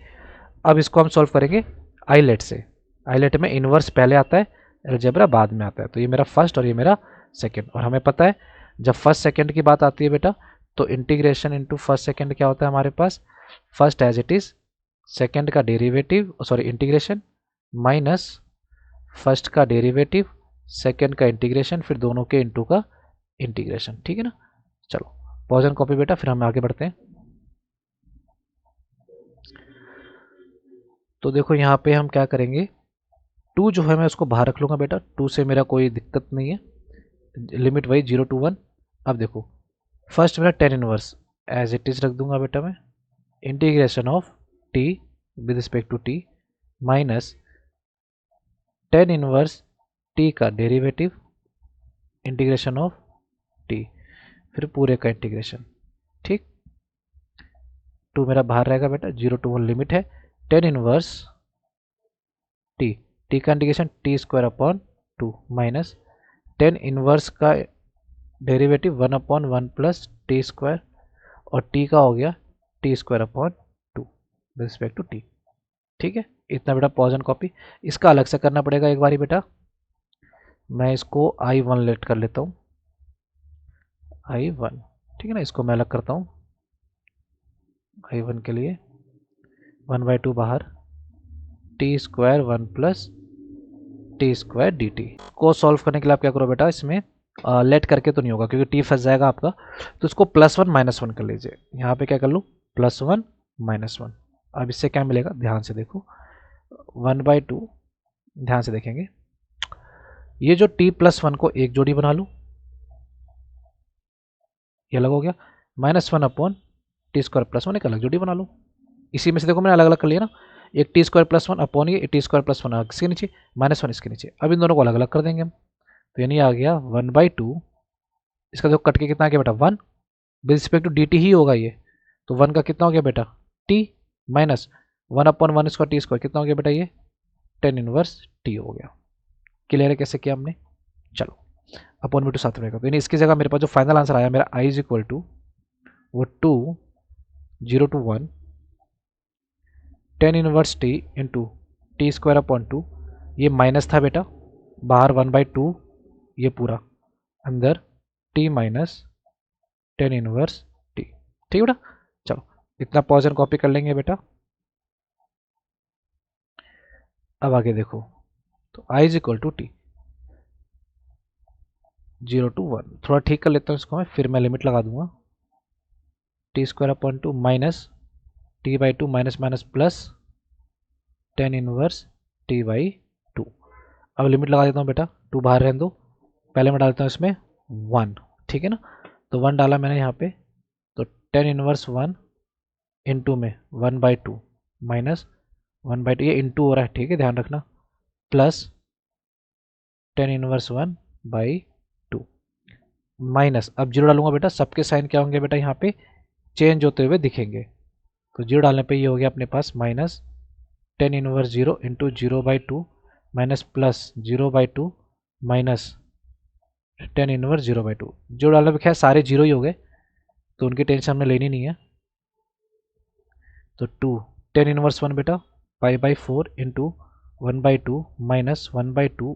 [SPEAKER 1] अब इसको हम सॉल्व करेंगे आईलेट से, आईलेट में इनवर्स पहले आता है, अलजेब्रा बाद में आता है, तो ये मेरा फर्स्ट और ये मेरा सेकंड, और हमें पता है जब फर्स्ट सेकंड की बात आती है बेटा तो इंटीग्रेशन इनटू फर्स्ट सेकंड क्या होता है हमारे पास, first as it is, second का derivative, sorry integration, minus first का डेरिवेटिव, सेकंड का इंटीग्रेशन, फिर दोनों के इनटू का इंटीग्रेशन। ठीक है ना। चलो पॉज एंड कॉपी बेटा, फिर हम आगे बढ़ते हैं। तो देखो यहाँ पे हम क्या करेंगे, 2 जो है मैं उसको बाहर रख लूँगा बेटा, 2 से मेरा कोई दिक्कत नहीं है, लिमिट वही 0 to 1। अब देखो फर्स्ट मेरा tan inverse as it is रख दूंगा बेटा मैं, integration of t with respect to t minus tan inverse t का डेरिवेटिव, इंटीग्रेशन ऑफ टी, फिर पूरे का इंटीग्रेशन। ठीक, 2 मेरा बाहर रहेगा बेटा, 0 to 1 लिमिट है, टेन इनवर्स टी, टी का integration t square upon 2 minus tan inverse का डेरिवेटिव 1/1 प्लस टी स्क्वायर, और टी का हो गया t square upon 2 with respect to t. ठीक है, इतना बेटा पॉज एंड कॉपी। इसका अलग से करना पड़ेगा एक बारी बेटा, मैं इसको I1 लेट कर लेता हूँ, I1। ठीक है ना, इसको मैं अलग करता हूँ I1 के लिए, 1/2 बाहर, T square 1 plus t square D T. को सॉल्व करने के लिए आप क्या करो बेटा, इसमें लेट करके तो नहीं होगा क्योंकि टी फंस जाएगा आपका, तो इसको +1 -1 कर लीजिए। यहाँ पे क्या कर लूँ, +1 -1। अब इससे क्या मिलेगा, ध्यान से देखो, 1/2, ध्यान से देखेंगे, ये जो t +1 को एक जोड़ी बना लूँ, ये अलग हो गया, -1 अपॉन टी स्क्वायर +1 एक अलग जोड़ी बना लूँ। इसी में से देखो मैंने अलग अलग कर लिया ना, एक टी स्क्वायर +1 अपॉन ये टी स्क्वायर +1 इसके नीचे, -1 इसके नीचे। अब इन दोनों को अलग अलग कर देंगे हम, तो यानी आ गया 1/2, इसका जो कट के कितना आ गया बेटा 1, with respect to d t ही होगा ये, तो 1 का कितना हो गया बेटा t, माइनस 1/1 इसका टी स्क्वायर कितना हो गया बेटा, ये टेन इनवर्स टी हो गया। क्लियर है कैसे किया हमने। चलो अपॉन में 2 साथ रहेगा, तो यानी इसकी जगह मेरे पास जो फाइनल आंसर आया मेरा i इज इक्वल टू वो 2 0 to 1 ten inverse T into T square upon 2, ये माइनस था बेटा, बाहर 1/2, ये पूरा अंदर t minus tan inverse T. ठीक है बेटा, चलो इतना पॉज एंड कॉपी कर लेंगे बेटा। अब आगे देखो, तो i is equal to t 0 to 1, थोड़ा ठीक कर लेता हूँ इसको मैं, फिर मैं लिमिट लगा दूंगा, T square upon 2 minus t/2 minus minus plus tan inverse t/2। अब लिमिट लगा देता हूँ बेटा, 2 बाहर रहने दो, पहले मैं डालता हूँ इसमें 1। ठीक है ना, तो 1 डाला मैंने यहाँ पे, तो टेन इनवर्स 1 इंटू में 1/2 माइनस 1/2, ये इंटू हो रहा है, ठीक है ध्यान रखना, प्लस टेन इनवर्स 1/2 माइनस, अब 0 डालूंगा बेटा, सबके साइन क्या होंगे बेटा यहाँ पे चेंज होते हुए दिखेंगे, तो 0 डालने पे ये हो गया अपने पास minus tan inverse 0 into 0/2 minus plus 0/2 minus tan inverse 0/2। जो डालने पे खैर सारे 0 ही हो गए, तो उनकी टेंशन हमने लेनी नहीं है। तो 2 टेन इनवर्स 1 बेटा π/4 into 1/2 minus 1/2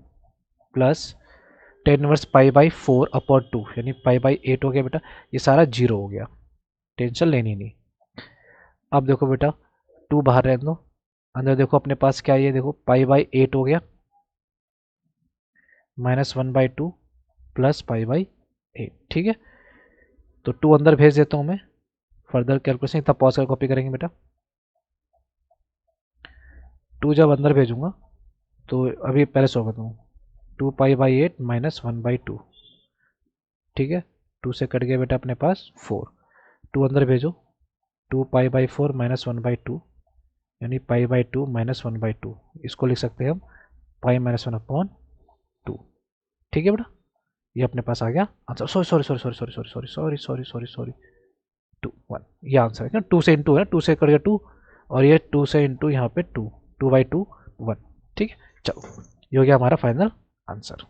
[SPEAKER 1] plus tan inverse π/4 upon 2 यानी π/8 हो गया बेटा, ये सारा 0 हो गया, टेंशन लेनी नहीं। अब देखो बेटा 2 बाहर रहने दो, अंदर देखो अपने पास क्या है, ये देखो π/8 हो गया माइनस 1/2 प्लस π/8। ठीक है, तो 2 अंदर भेज देता हूँ मैं, फर्दर कैलकुलेशन इतना पॉज कर कॉपी करेंगे बेटा। 2 जब अंदर भेजूंगा तो अभी पहले सॉल्व करता हूँ, 2π/8 माइनस 1/2। ठीक है, 2 से कट गया बेटा अपने पास 4, 2 अंदर भेजो, 2π/4 माइनस 1/2 यानी π/2 माइनस 1/2, इसको लिख सकते हैं हम π-1/2। ठीक है बेटा, ये अपने पास आ गया आंसर। सॉरी 2 1, ये आंसर है, 2 से इंटू है ना, 2 से कर गया 2, और ये 2 से इंटू यहाँ पे 2, 2/2 1। ठीक है, चलो ये हो गया हमारा फाइनल आंसर।